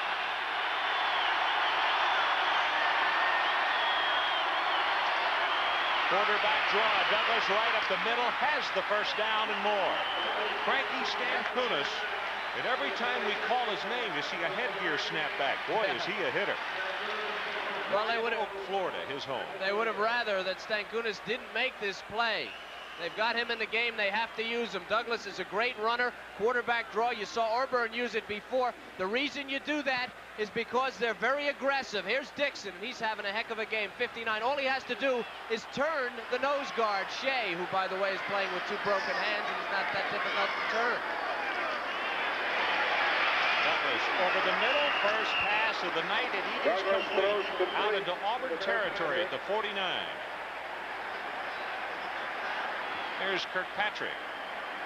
Speaker 2: Quarterback draw. Douglas right up the middle, has the first down and more. Frankie Stankunas, and every time we call his name, you see a headgear snap back. Boy, is he a hitter.
Speaker 3: Well, they would have,
Speaker 2: Florida, his home.
Speaker 3: They would have rather that Stankunas didn't make this play. They've got him in the game. They have to use him. Douglas is a great runner. Quarterback draw. You saw Auburn use it before. The reason you do that is because they're very aggressive. Here's Dixon. He's having a heck of a game. 59. All he has to do is turn the nose guard, Shea, who, by the way, is playing with 2 broken hands, and it's not that difficult to turn.
Speaker 2: Douglas over the middle. First pass of the night. It evens complete out into Auburn territory at the 49. There's Kirkpatrick.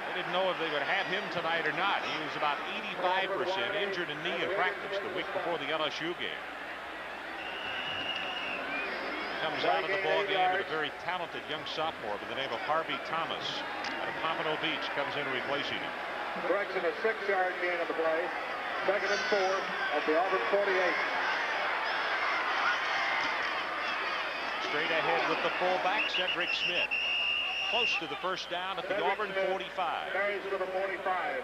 Speaker 2: They didn't know if they would have him tonight or not. He was about 85% injured a knee in practice the week before the LSU game. Comes out of the ball game with a very talented young sophomore by the name of Harvey Thomas out of Pompano Beach comes in replacing him.
Speaker 6: Correction, a 6-yard gain on the play. 2nd and 4 at the Auburn 48.
Speaker 2: Straight ahead with the fullback, Cedric Smith. Close to the first down at the Auburn 45.
Speaker 6: Carries number 45.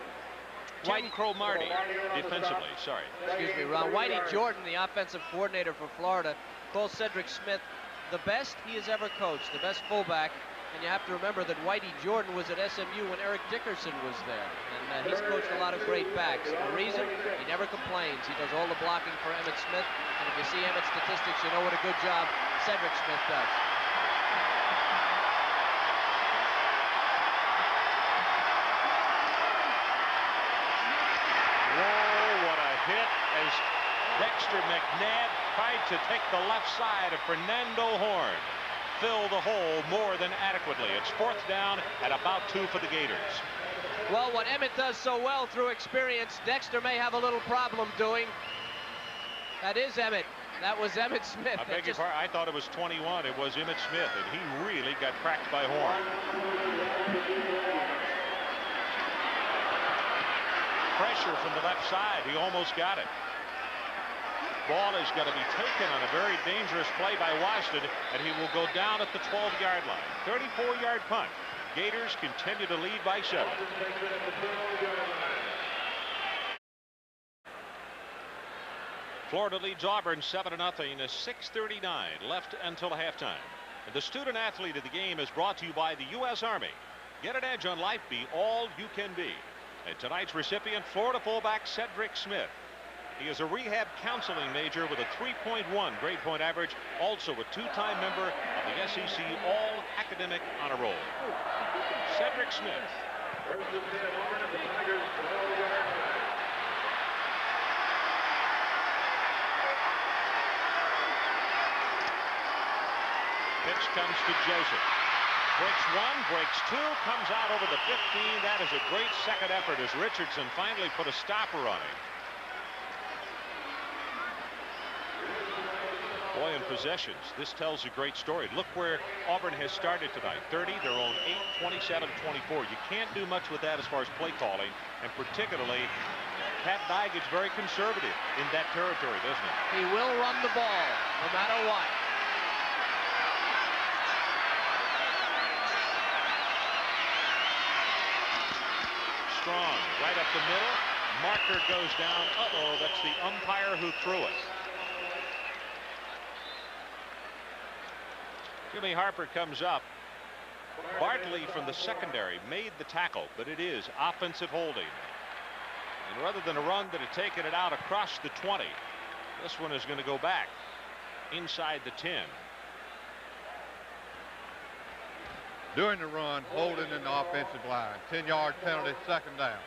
Speaker 2: Tim Cromartie defensively, sorry.
Speaker 3: Excuse me, Ron. Whitey Jordan, the offensive coordinator for Florida, calls Cedric Smith the best he has ever coached, the best fullback. And you have to remember that Whitey Jordan was at SMU when Eric Dickerson was there. And he's coached a lot of great backs. The reason? He never complains. He does all the blocking for Emmitt Smith. And if you see Emmitt's statistics, you know what a good job Cedric Smith does.
Speaker 2: Whoa, what a hit as Dexter McNabb tried to take the left side of Fernando Horn. Fill the hole more than adequately. It's 4th down at about 2 for the Gators.
Speaker 3: Well, what Emmitt does so well through experience, Dexter may have a little problem doing. That is Emmitt. That was Emmitt Smith.
Speaker 2: I beg your pardon. I thought it was 21. It was Emmitt Smith, and he really got cracked by Horn. Pressure from the left side. He almost got it. Ball is going to be taken on a very dangerous play by Washington, and he will go down at the 12-yard line. 34-yard punt. Gators continue to lead by 7. Florida leads Auburn 7-0. 6:39 left until halftime. And the student athlete of the game is brought to you by the U.S. Army. Get an edge on life. Be all you can be. And tonight's recipient, Florida fullback Cedric Smith. He is a rehab counseling major with a 3.1 grade point average, also a 2-time member of the SEC All-Academic Honor Roll. Cedric Smith. Pitch comes to Joseph. Breaks 1, breaks 2, comes out over the 15. That is a great second effort as Richardson finally put a stopper on him. Boy, in possessions, this tells a great story. Look where Auburn has started tonight. 30, their own 8, 27, 24. You can't do much with that as far as play calling, and particularly Pat Dye gets very conservative in that territory, doesn't he?
Speaker 3: He will run the ball no matter what.
Speaker 2: Strong, right up the middle. Marker goes down. Uh-oh, that's the umpire who threw it. Jimmy Harper comes up. Bartley from the secondary made the tackle, but it is offensive holding. And rather than a run that had taken it out across the 20, this one is going to go back inside the 10.
Speaker 4: During the run, holding in the offensive line. 10-yard penalty, 2nd down.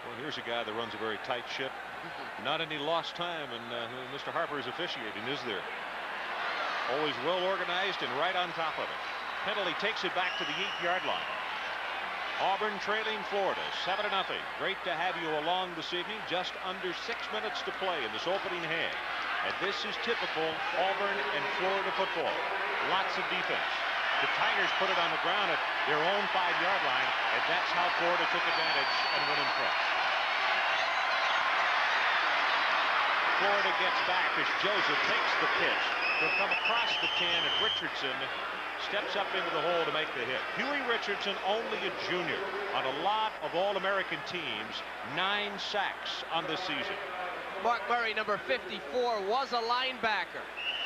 Speaker 2: Well, here's a guy that runs a very tight ship. Not any lost time, and Mr. Harper is officiating, is there? Always well organized and right on top of it. Penalty takes it back to the 8-yard line. Auburn trailing Florida 7-0. Great to have you along this evening. Just under 6 minutes to play in this opening half. And this is typical Auburn and Florida football. Lots of defense. The Tigers put it on the ground at their own 5-yard line, and that's how Florida took advantage and went in front. Florida gets back as Joseph takes the pitch. He'll come across the 10, and Richardson steps up into the hole to make the hit. Huey Richardson, only a junior on a lot of All-American teams, 9 sacks on the season.
Speaker 3: Mark Murray, number 54, was a linebacker.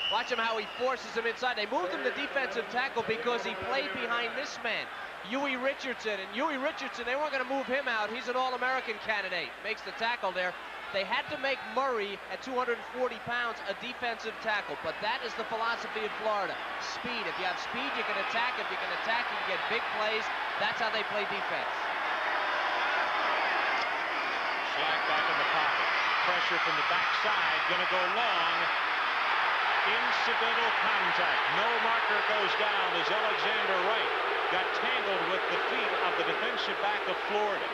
Speaker 3: Watch him how he forces him inside. They moved him to defensive tackle because he played behind this man, Huey Richardson. And Huey Richardson, they weren't going to move him out. He's an All-American candidate. Makes the tackle there. They had to make Murray, at 240 pounds, a defensive tackle. But that is the philosophy of Florida. Speed. If you have speed, you can attack. If you can attack, you can get big plays. That's how they play defense.
Speaker 2: Slack back in the pocket. Pressure from the backside. Going to go long. Incidental contact. No marker goes down as Alexander Wright got tangled with the feet of the defensive back of Florida.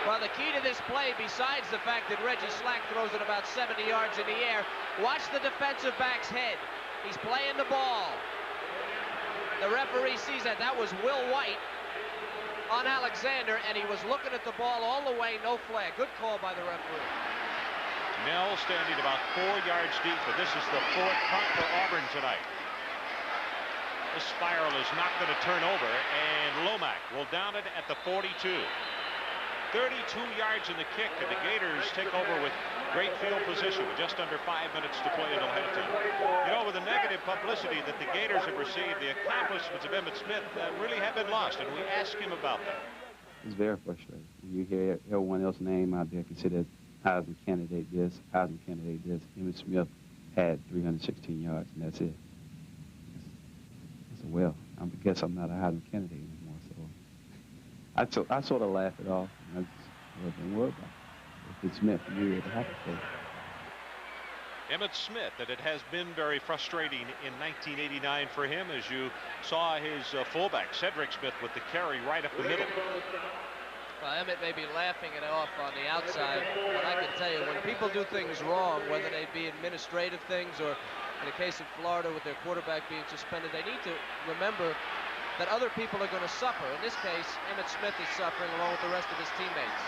Speaker 3: Well, the key to this play, besides the fact that Reggie Slack throws it about 70 yards in the air, watch the defensive back's head. He's playing the ball. The referee sees that. That was Will White on Alexander, and he was looking at the ball all the way, no flag. Good call by the referee.
Speaker 2: Nell standing about 4 yards deep, but this is the 4th punt for Auburn tonight. This spiral is not going to turn over, and Lomack will down it at the 42. 32 yards in the kick, and the Gators take over with great field position with just under 5 minutes to play until halftime. You know, with the negative publicity that the Gators have received, the accomplishments of Emmitt Smith really have been lost, and we asked him about that.
Speaker 7: It's very frustrating. You hear everyone else's name out there considered Heisman candidate this, Heisman candidate this. Emmitt Smith had 316 yards, and that's it. I said, well, I guess I'm not a Heisman candidate anymore, so I sort of laugh it off. I just don't worry about it. If it's meant for you, it'll happen for you.
Speaker 2: Emmitt Smith, that it has been very frustrating in 1989 for him, as you saw his fullback, Cedric Smith, with the carry right up the middle.
Speaker 3: Well, Emmitt may be laughing it off on the outside, but I can tell you, when people do things wrong, whether they be administrative things or in the case of Florida with their quarterback being suspended, they need to remember that other people are going to suffer. In this case, Emmitt Smith is suffering along with the rest of his teammates.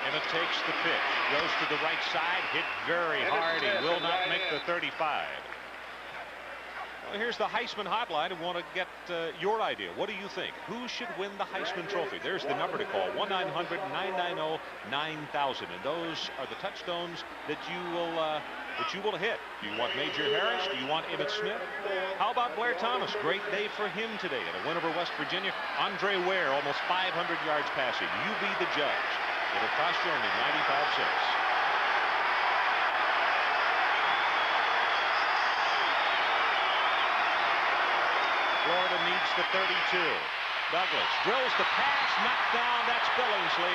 Speaker 2: Emmitt takes the pitch, goes to the right side, hit very hard. He will not make the 35. Well, here's the Heisman hotline. I want to get your idea. What do you think? Who should win the Heisman Trophy? There's the number to call, 1-900-990-9000. And those are the touchstones that you will hit. Do you want Major Harris? Do you want Emmitt Smith? How about Blair Thomas? Great day for him today at a win over West Virginia. Andre Ware, almost 500 yards passing. You be the judge. It'll cost you only 95 cents. Florida needs the 32. Douglas drills the pass, knocked down. That's Billingsley.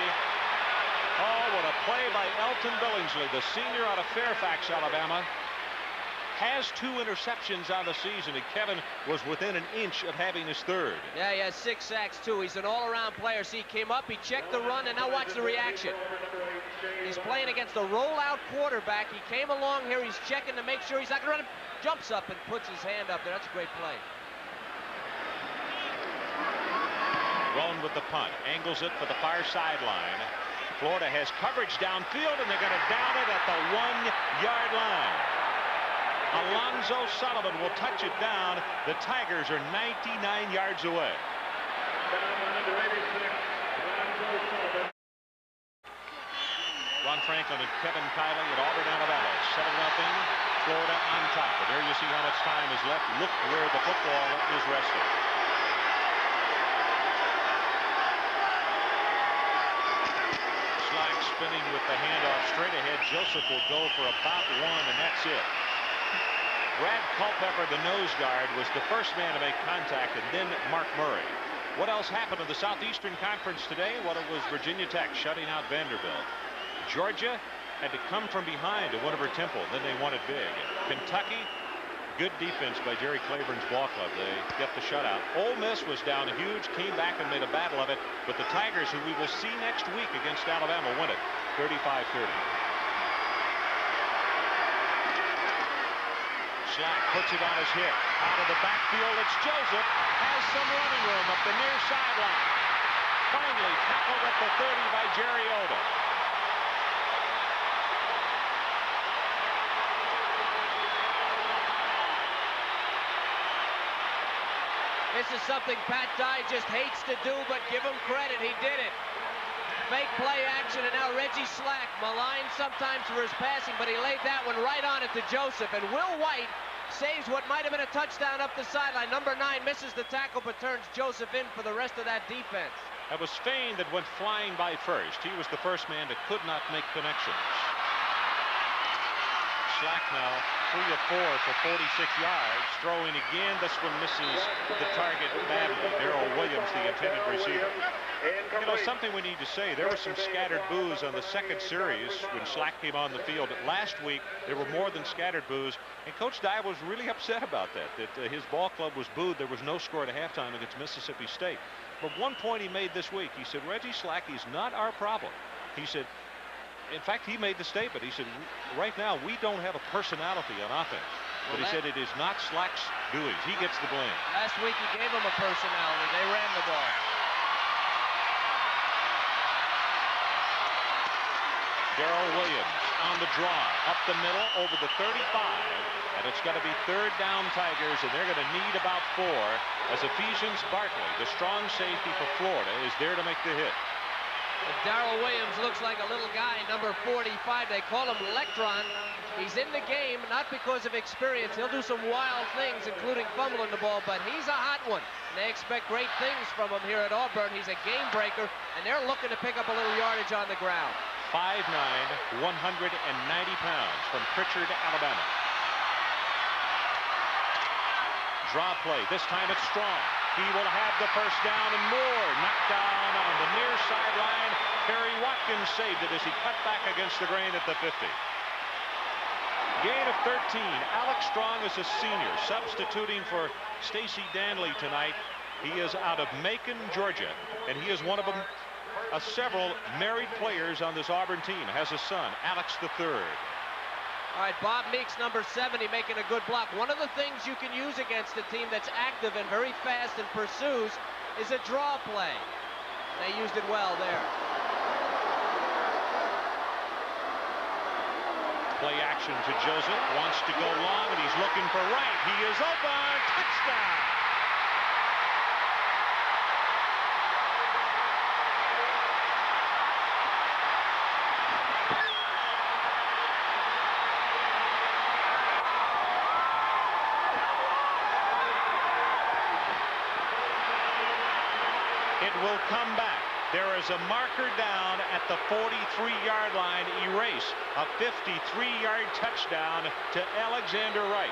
Speaker 2: Oh, what a play by Elton Billingsley, the senior out of Fairfax, Alabama. Has 2 interceptions on the season, and Kevin was within an inch of having his 3rd.
Speaker 3: Yeah, he has 6 sacks, too. He's an all-around player. See, he came up, he checked the run, and now watch the reaction. He's playing against a rollout quarterback. He came along here, he's checking to make sure he's not going to run. Jumps up and puts his hand up there. That's a great play.
Speaker 2: Roan with the punt, angles it for the far sideline. Florida has coverage downfield, and they're going to down it at the 1-yard line. Alonzo Sullivan will touch it down. The Tigers are 99 yards away. Ron Franklin and Kevin Kiley at Auburn, Alabama. 7-0. Florida on top. And there you see how much time is left. Look where the football is resting. Slack spinning with the handoff straight ahead. Joseph will go for about 1, and that's it. Brad Culpepper, the nose guard, was the first man to make contact, and then Mark Murray. What else happened in the Southeastern Conference today? Well, it was Virginia Tech shutting out Vanderbilt. Georgia had to come from behind to win over Temple. Then they won it big. Kentucky, good defense by Jerry Claiborne's ball club. They get the shutout. Ole Miss was down huge, came back and made a battle of it. But the Tigers, who we will see next week against Alabama, win it 35-30. Slack puts it on his hip. Out of the backfield, it's Joseph. Has some running room up the near sideline. Finally tackled at the 30 by Jerry Odom.
Speaker 3: This is something Pat Dye just hates to do, but give him credit. He did it. Fake play action, and now Reggie Slack, maligned sometimes for his passing, but he laid that one right on it to Joseph. And Will White saves what might have been a touchdown up the sideline. Number 9 misses the tackle, but turns Joseph in for the rest of that defense.
Speaker 2: That was Fain that went flying by first. He was the first man that could not make connections. Slack now 3 of 4 for 46 yards. Throwing again. This one misses the target badly. Darrell Williams, the intended receiver. You know, something we need to say, there were some scattered boos on the second series when Slack came on the field. Last week, there were more than scattered boos, and Coach Dye was really upset about that his ball club was booed. There was no score at halftime against Mississippi State. But one point he made this week, he said, Reggie Slack is not our problem. He said, in fact, he made the statement. He said, right now, we don't have a personality on offense. But he said it is not Slack's doings. He gets the blame.
Speaker 3: Last week, he gave them a personality. They ran the ball.
Speaker 2: Darrell Williams on the draw, up the middle, over the 35, and it's going to be third down Tigers, and they're going to need about 4 as Ephesians Barkley, the strong safety for Florida, is there to make the hit.
Speaker 3: Darrell Williams looks like a little guy, number 45. They call him Electron. He's in the game, not because of experience. He'll do some wild things, including fumbling the ball, but he's a hot one. And they expect great things from him here at Auburn. He's a game breaker, and they're looking to pick up a little yardage on the ground.
Speaker 2: 5'9", 190 pounds from Pritchard, Alabama. Draw play. This time it's Strong. He will have the first down and more. Knocked down on the near sideline. Kerry Watkins saved it as he cut back against the grain at the 50. Gain of 13. Alex Strong is a senior, substituting for Stacy Danley tonight. He is out of Macon, Georgia, and he is one of them. Several married players on this Auburn team. Has a son, Alex III.
Speaker 3: All right, Bob Meeks, number 70, making a good block. One of the things you can use against a team that's active and very fast and pursues is a draw play. They used it well there.
Speaker 2: Play action to Joseph. Wants to go long, and he's looking for right. He is open. Touchdown. Will come back. There is a marker down at the 43-yard line. Erase a 53-yard touchdown to Alexander Wright.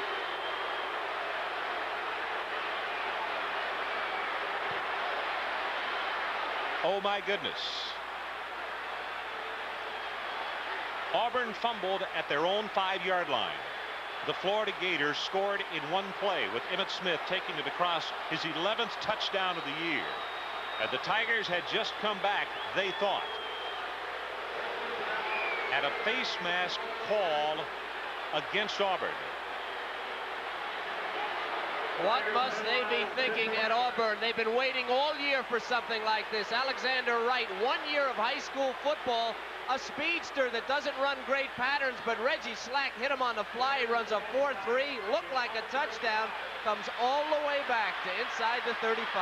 Speaker 2: Oh my goodness. Auburn fumbled at their own 5-yard line. The Florida Gators scored in one play with Emmitt Smith taking it across his 11th touchdown of the year. And the Tigers had just come back, they thought, at a face mask call against Auburn.
Speaker 3: What must they be thinking at Auburn? They've been waiting all year for something like this. Alexander Wright, 1 year of high school football, a speedster that doesn't run great patterns, but Reggie Slack hit him on the fly. He runs a 4.3, looked like a touchdown, comes all the way back to inside the 35.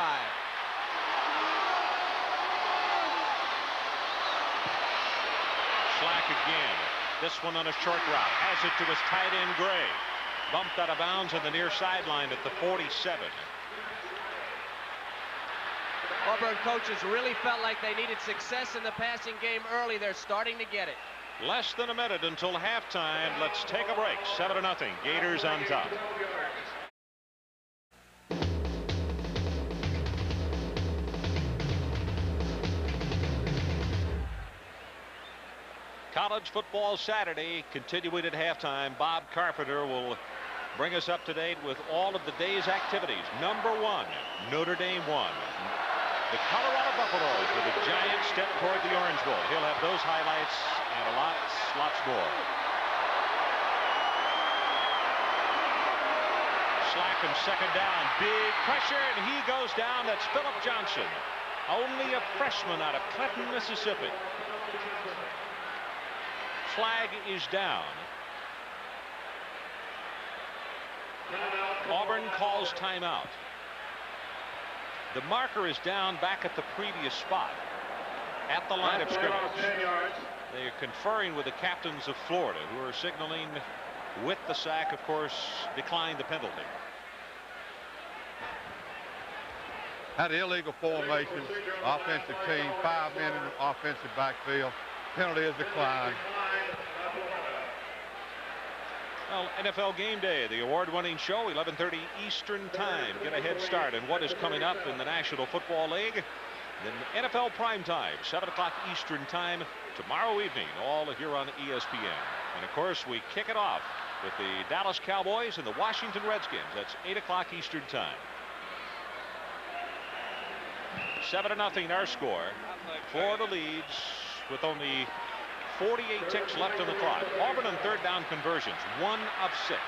Speaker 2: Slack again. This one on a short route. Has it to his tight end, Gray. Bumped out of bounds on the near sideline at the 47.
Speaker 3: Auburn coaches really felt like they needed success in the passing game early. They're starting to get it.
Speaker 2: Less than a minute until halftime. Let's take a break. 7-0. Gators on top. College football Saturday continuing at halftime. Bob Carpenter will bring us up to date with all of the day's activities. Number 1, Notre Dame won. The Colorado Buffaloes with a giant step toward the Orange Bowl. He'll have those highlights and lots more. Slack him second down. Big pressure, and he goes down. That's Philip Johnson, only a freshman out of Clinton, Mississippi. Flag is down. Auburn calls timeout. The marker is down back at the previous spot at the line of scrimmage. They are conferring with the captains of Florida, who are signaling with the sack, of course, declined the penalty.
Speaker 4: Had illegal formation, offensive team, 5 men in the offensive backfield. Penalty is declined.
Speaker 2: Well, NFL Game Day, the award-winning show, 11:30 Eastern Time. Get a head start on what is coming up in the National Football League. Then NFL primetime, 7 o'clock Eastern time tomorrow evening, all here on ESPN. And of course, we kick it off with the Dallas Cowboys and the Washington Redskins. That's 8 o'clock Eastern time. 7-0 our score. Florida leads with only 48 ticks left on the clock. Auburn on third down conversions, 1 of 6.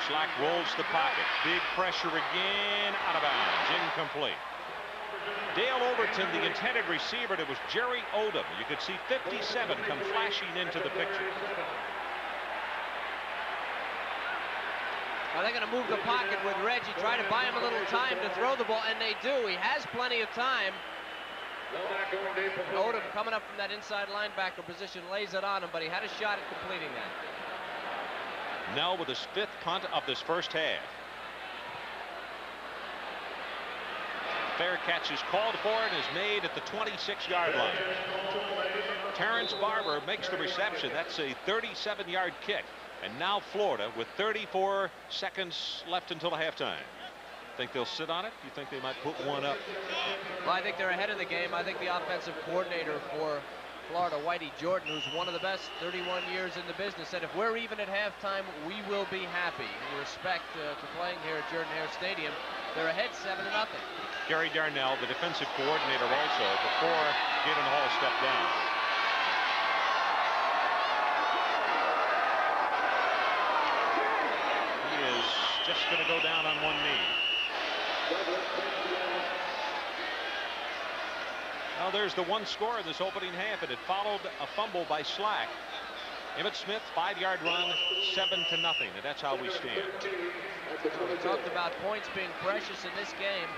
Speaker 2: Slack rolls the pocket. Big pressure again. Out of bounds. Incomplete. Dale Overton, the intended receiver, and it was Jerry Odom. You could see 57 come flashing into the picture.
Speaker 3: Well, they're going to move the pocket with Reggie, try to buy him a little time to throw the ball, and they do. He has plenty of time. Odom coming up from that inside linebacker position, lays it on him, but he had a shot at completing that.
Speaker 2: Now with his 5th punt of this first half. Fair catch is called for and is made at the 26-yard line. Terrence Barber makes the reception. That's a 37-yard kick. And now Florida with 34 seconds left until halftime. Think they'll sit on it? You think they might put one up?
Speaker 3: Well, I think they're ahead of the game. I think the offensive coordinator for Florida, Whitey Jordan, who's one of the best 31 years in the business, said if we're even at halftime, we will be happy. In respect to playing here at Jordan-Hare Stadium, they're ahead 7-0.
Speaker 2: Gary Darnell, the defensive coordinator, also before Gaydon Hall stepped down. He is just going to go down on one knee. Now there's the one score in this opening half, and it followed a fumble by Slack. Emmitt Smith, 5-yard run, 7-0, and that's how we stand.
Speaker 3: We talked about points being precious in this game.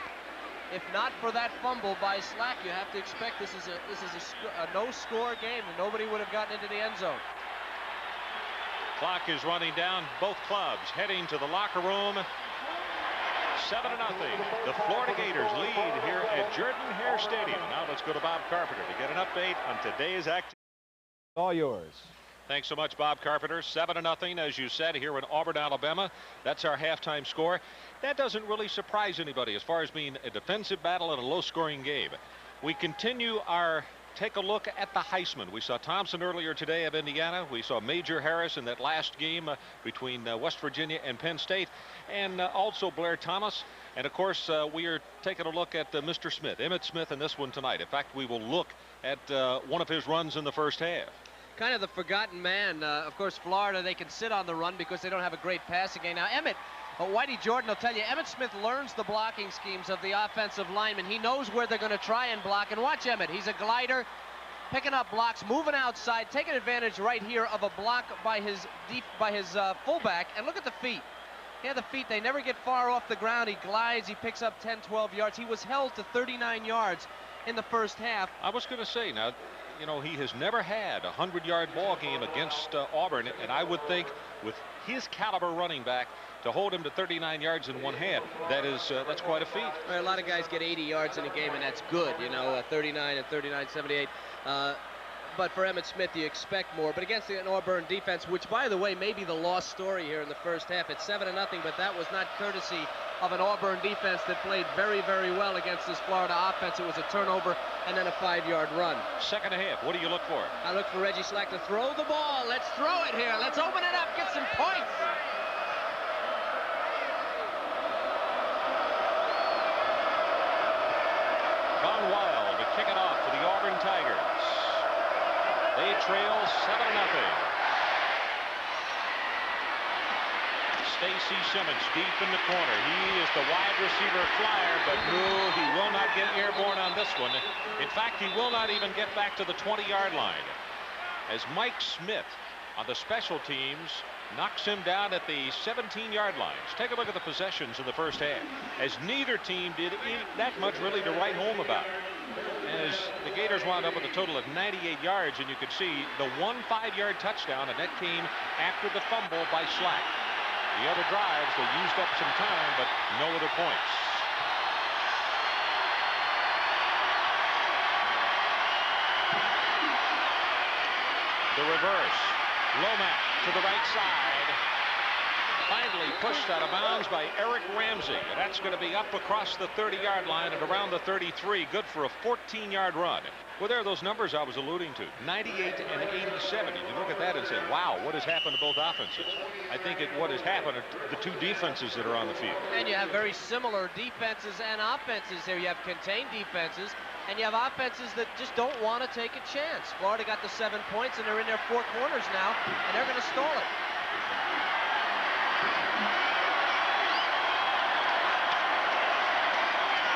Speaker 3: If not for that fumble by Slack, you have to expect this is a no-score game, and nobody would have gotten into the end zone.
Speaker 2: Clock is running down. Both clubs heading to the locker room. 7-0. The Florida Gators lead here at Jordan-Hare Stadium. Now let's go to Bob Carpenter to get an update on today's activity.
Speaker 8: All yours.
Speaker 2: Thanks so much, Bob Carpenter. 7-0, as you said, here in Auburn, Alabama. That's our halftime score. That doesn't really surprise anybody as far as being a defensive battle and a low-scoring game. We continue our take a look at the Heisman. We saw Thompson earlier today of Indiana. We saw Major Harris in that last game between West Virginia and Penn State, and also Blair Thomas. And of course, we are taking a look at Mr. Smith, Emmitt Smith, in this one tonight. In fact, we will look at one of his runs in the first half.
Speaker 3: Kind of the forgotten man. Of course, Florida, they can sit on the run because they don't have a great passing game. Now, Whitey Jordan will tell you, Emmitt Smith learns the blocking schemes of the offensive linemen. He knows where they're going to try and block. And watch Emmitt. He's a glider, picking up blocks, moving outside, taking advantage right here of a block by his fullback. And look at the feet. Yeah, the feet, they never get far off the ground. He glides, he picks up 10, 12 yards. He was held to 39 yards in the first half.
Speaker 2: I was going to say, now, you know, he has never had a 100-yard ball game against Auburn, and I would think with his caliber running back to hold him to 39 yards in one half, that's quite a feat.
Speaker 3: Well, a lot of guys get 80 yards in a game, and that's good, you know, 39 and 39, 78. But for Emmitt Smith, you expect more. But against an Auburn defense, which, by the way, may be the lost story here in the first half. It's 7-0, but that was not courtesy of an Auburn defense that played very, very well against this Florida offense. It was a turnover and then a 5-yard run.
Speaker 2: Second half, what do you look for?
Speaker 3: I look for Reggie Slack to throw the ball. Let's throw it here. Let's open it up, get some points.
Speaker 2: Von Wild to kick it off for the Auburn Tigers. They trail 7-0. Stacy Simmons deep in the corner. He is the wide receiver flyer, but no, he will not get airborne on this one. In fact, he will not even get back to the 20-yard line. As Mike Smith on the special teams knocks him down at the 17-yard lines. Take a look at the possessions in the first half, as neither team did that much really to write home about. As the Gators wound up with a total of 98 yards, and you could see the 1 5-yard touchdown, and that came after the fumble by Slack. The other drives, they used up some time, but no other points. The reverse. Lomax to the right side. finally pushed out of bounds by Eric Ramsey. And that's going to be up across the 30-yard line and around the 33. Good for a 14-yard run. Well, there are those numbers I was alluding to, 98 and 87. You look at that and say, wow, what has happened to both offenses? I think what has happened are the two defenses that are on the field.
Speaker 3: And you have very similar defenses and offenses here. You have contained defenses, and you have offenses that just don't want to take a chance. Florida got the 7 points, and they're in their four corners now, and they're going to stall it.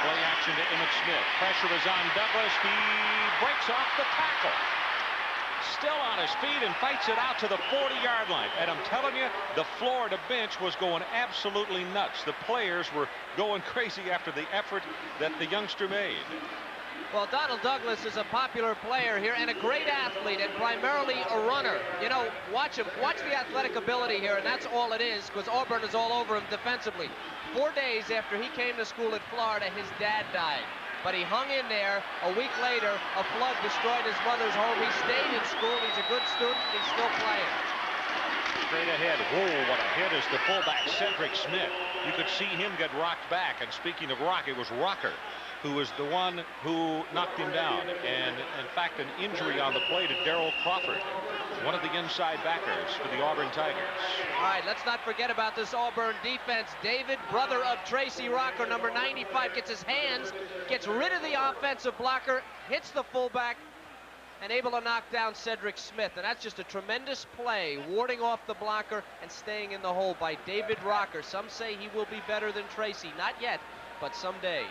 Speaker 2: Play action to Emmitt Smith. Pressure is on Douglas. He breaks off the tackle. Still on his feet and fights it out to the 40-yard line. And I'm telling you, the Florida bench was going absolutely nuts. The players were going crazy after the effort that the youngster made.
Speaker 3: Well, Donald Douglas is a popular player here and a great athlete and primarily a runner. You know, watch him. Watch the athletic ability here, and that's all it is, because Auburn is all over him defensively. 4 days after he came to school at Florida, his dad died. But he hung in there. A week later, a flood destroyed his mother's home. He stayed in school. He's a good student. He's still playing.
Speaker 2: Straight ahead. Whoa, what a hit is the fullback, Cedric Smith. You could see him get rocked back. And speaking of rock, it was Rocker who was the one who knocked him down. And, in fact, an injury on the play to Darrell Crawford, one of the inside backers for the Auburn Tigers.
Speaker 3: All right, let's not forget about this Auburn defense. David, brother of Tracy Rocker, number 95, gets his hands, gets rid of the offensive blocker, hits the fullback, and able to knock down Cedric Smith. And that's just a tremendous play, warding off the blocker and staying in the hole by David Rocker. Some say he will be better than Tracy. Not yet, but someday.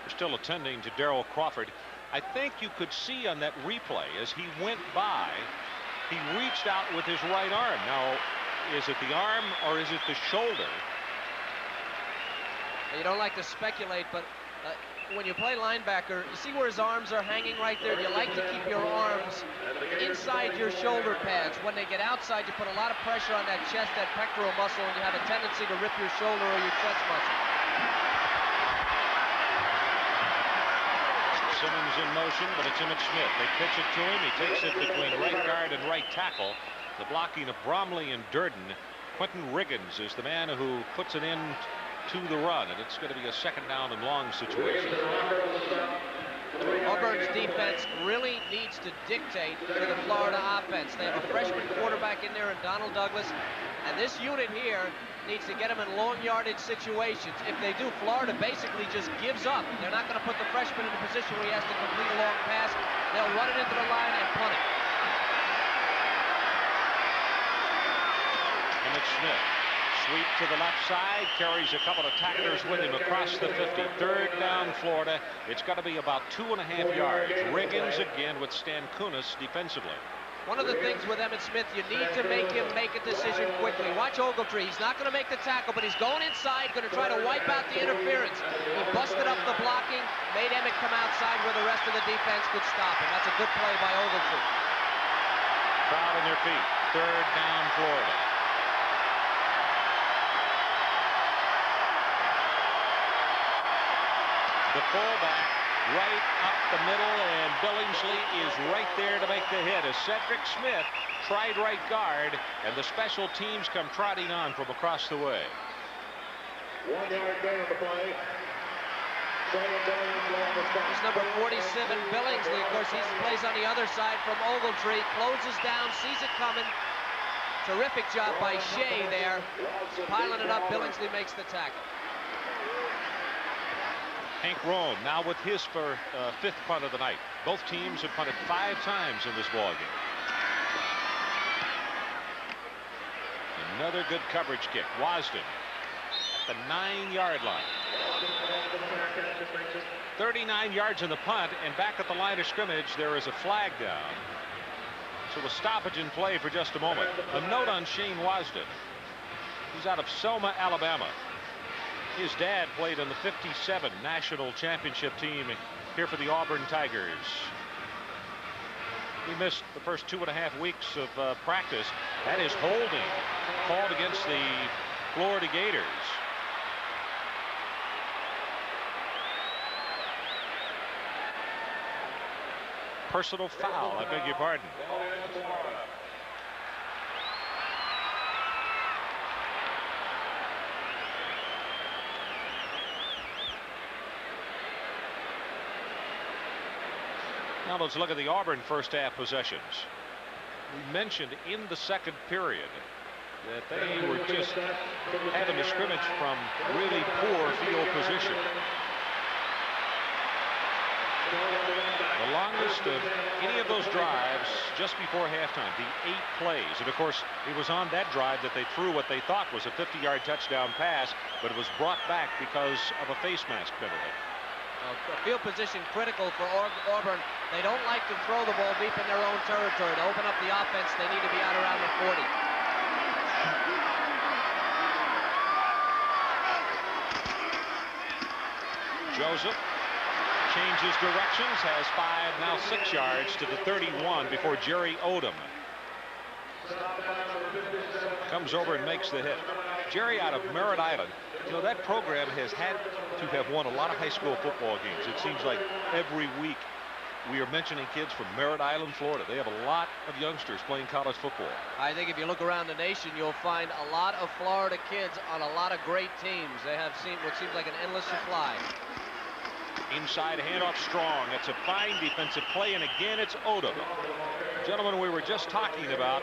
Speaker 2: We're still attending to Darrell Crawford. I think you could see on that replay as he went by, he reached out with his right arm. Now, is it the arm or is it the shoulder?
Speaker 3: You don't like to speculate, but when you play linebacker, you see where his arms are hanging right there? You like to keep your arms inside your shoulder pads. When they get outside, you put a lot of pressure on that chest, that pectoral muscle, and you have a tendency to rip your shoulder or your chest muscle.
Speaker 2: Simmons in motion, but it's Emmitt Smith. They pitch it to him. He takes it between right guard and right tackle. The blocking of Bromley and Durden. Quentin Riggins is the man who puts it in to the run, and it's going to be a second down and long situation.
Speaker 3: Auburn's defense really needs to dictate to the Florida offense. They have a freshman quarterback in there in Donald Douglas, and this unit here needs to get him in long yardage situations. If they do, Florida basically just gives up. They're not going to put the freshman in a position where he has to complete a long pass. They'll run it into the line and punt it.
Speaker 2: Emmitt Smith, sweep to the left side, carries a couple of tacklers with him across the 50. Third down, Florida. It's got to be about 2.5 yards. Riggins again with Stan Kunis defensively.
Speaker 3: One of the things with Emmitt Smith, you need to make him make a decision quickly. Watch Ogletree. He's not going to make the tackle, but he's going inside, going to try to wipe out the interference. He busted up the blocking, made Emmitt come outside where the rest of the defense could stop him. That's a good play by Ogletree.
Speaker 2: Crowd on their feet. Third down, Florida. The fullback right up the middle, and Billingsley is right there to make the hit as Cedric Smith tried right guard, and the special teams come trotting on from across the way.
Speaker 6: 1 yard gain on the play.
Speaker 3: He's number 47, Billingsley. Of course, he plays on the other side from Ogletree. Closes down, sees it coming. Terrific job by Shea there. Piling it up, Billingsley makes the tackle.
Speaker 2: Hank Rome now with his fifth punt of the night. Both teams have punted 5 times in this ballgame. Another good coverage kick. Wasden at the 9-yard line. 39 yards in the punt, and back at the line of scrimmage there is a flag down. So a stoppage in play for just a moment. A note on Shane Wasden. He's out of Selma, Alabama. His dad played on the '57 national championship team here for the Auburn Tigers. He missed the first 2.5 weeks of practice. That is holding called against the Florida Gators. Personal foul, I beg your pardon. Now let's look at the Auburn first half possessions. We mentioned in the second period that they were just having to scrimmage from really poor field position. The longest of any of those drives just before halftime, the 8 plays. And of course, it was on that drive that they threw what they thought was a 50-yard touchdown pass, but it was brought back because of a face mask penalty.
Speaker 3: Field position critical for Auburn. They don't like to throw the ball deep in their own territory. To open up the offense, they need to be out around the 40.
Speaker 2: Joseph changes directions, has 5, now 6 yards to the 31 before Jerry Odom comes over and makes the hit. Jerry out of Merritt Island. You know, that program has had to have won a lot of high school football games. It seems like every week we are mentioning kids from Merritt Island, Florida. They have a lot of youngsters playing college football.
Speaker 3: I think if you look around the nation, you'll find a lot of Florida kids on a lot of great teams. They have seen what seems like an endless supply.
Speaker 2: Inside handoff strong. It's a fine defensive play, and again it's Odom. Gentlemen, we were just talking about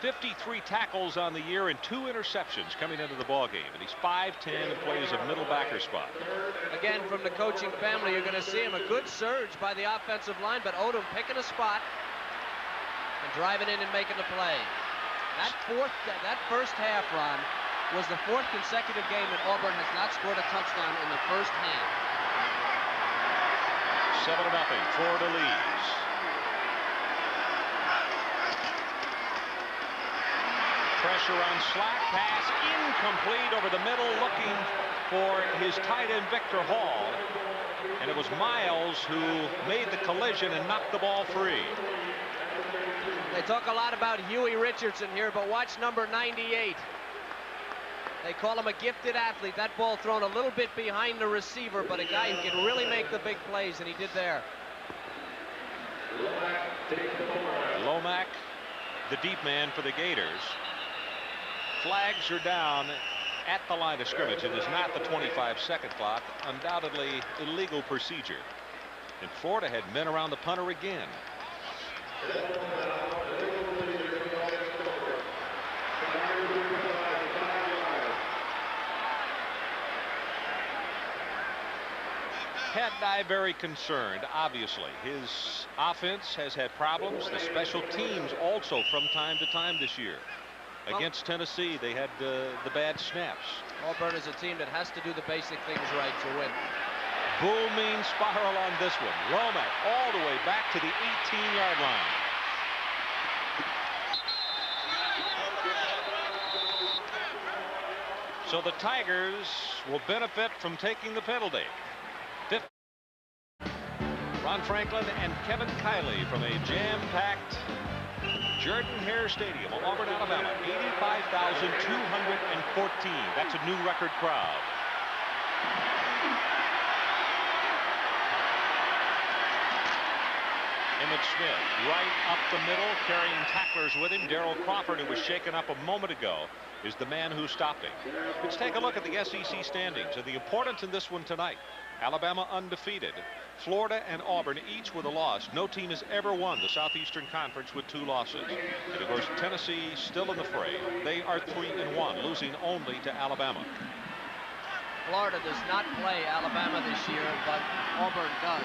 Speaker 2: 53 tackles on the year and 2 interceptions coming into the ball game, and he's 5'10" and plays a middle backer spot.
Speaker 3: Again, from the coaching family, you're going to see him a good surge by the offensive line, but Odom picking a spot and driving in and making the play. That first half, Ron, was the 4th consecutive game that Auburn has not scored a touchdown in the first half.
Speaker 2: 7-0, Florida leads. Pressure on Slack, pass incomplete over the middle, looking for his tight end Victor Hall, and it was Miles who made the collision and knocked the ball free.
Speaker 3: They talk a lot about Huey Richardson here, but watch number 98. They call him a gifted athlete. That ball thrown a little bit behind the receiver, but a guy who can really make the big plays, and he did there.
Speaker 2: Lomack, the deep man for the Gators. Flags are down at the line of scrimmage. It is not the 25-second clock. Undoubtedly illegal procedure. And Florida had men around the punter again. Pat Dye very concerned. Obviously, his offense has had problems. The special teams also from time to time this year. Against Tennessee, they had the bad snaps.
Speaker 3: Auburn is a team that has to do the basic things right to win.
Speaker 2: Booming spiral on this one. Lomack all the way back to the 18-yard line. So the Tigers will benefit from taking the penalty. Ron Franklin and Kevin Kiley from a jam-packed Jordan-Hare Stadium, Auburn, Alabama. 85,214. That's a new record crowd. Emmett Smith right up the middle, carrying tacklers with him. Darrell Crawford, who was shaken up a moment ago, is the man who stopped him. Let's take a look at the SEC standings and the importance in this one tonight. Alabama undefeated. Florida and Auburn each with a loss. No team has ever won the Southeastern Conference with 2 losses. And of course, Tennessee still in the fray. They are 3-1, losing only to Alabama.
Speaker 3: Florida does not play Alabama this year, but Auburn does.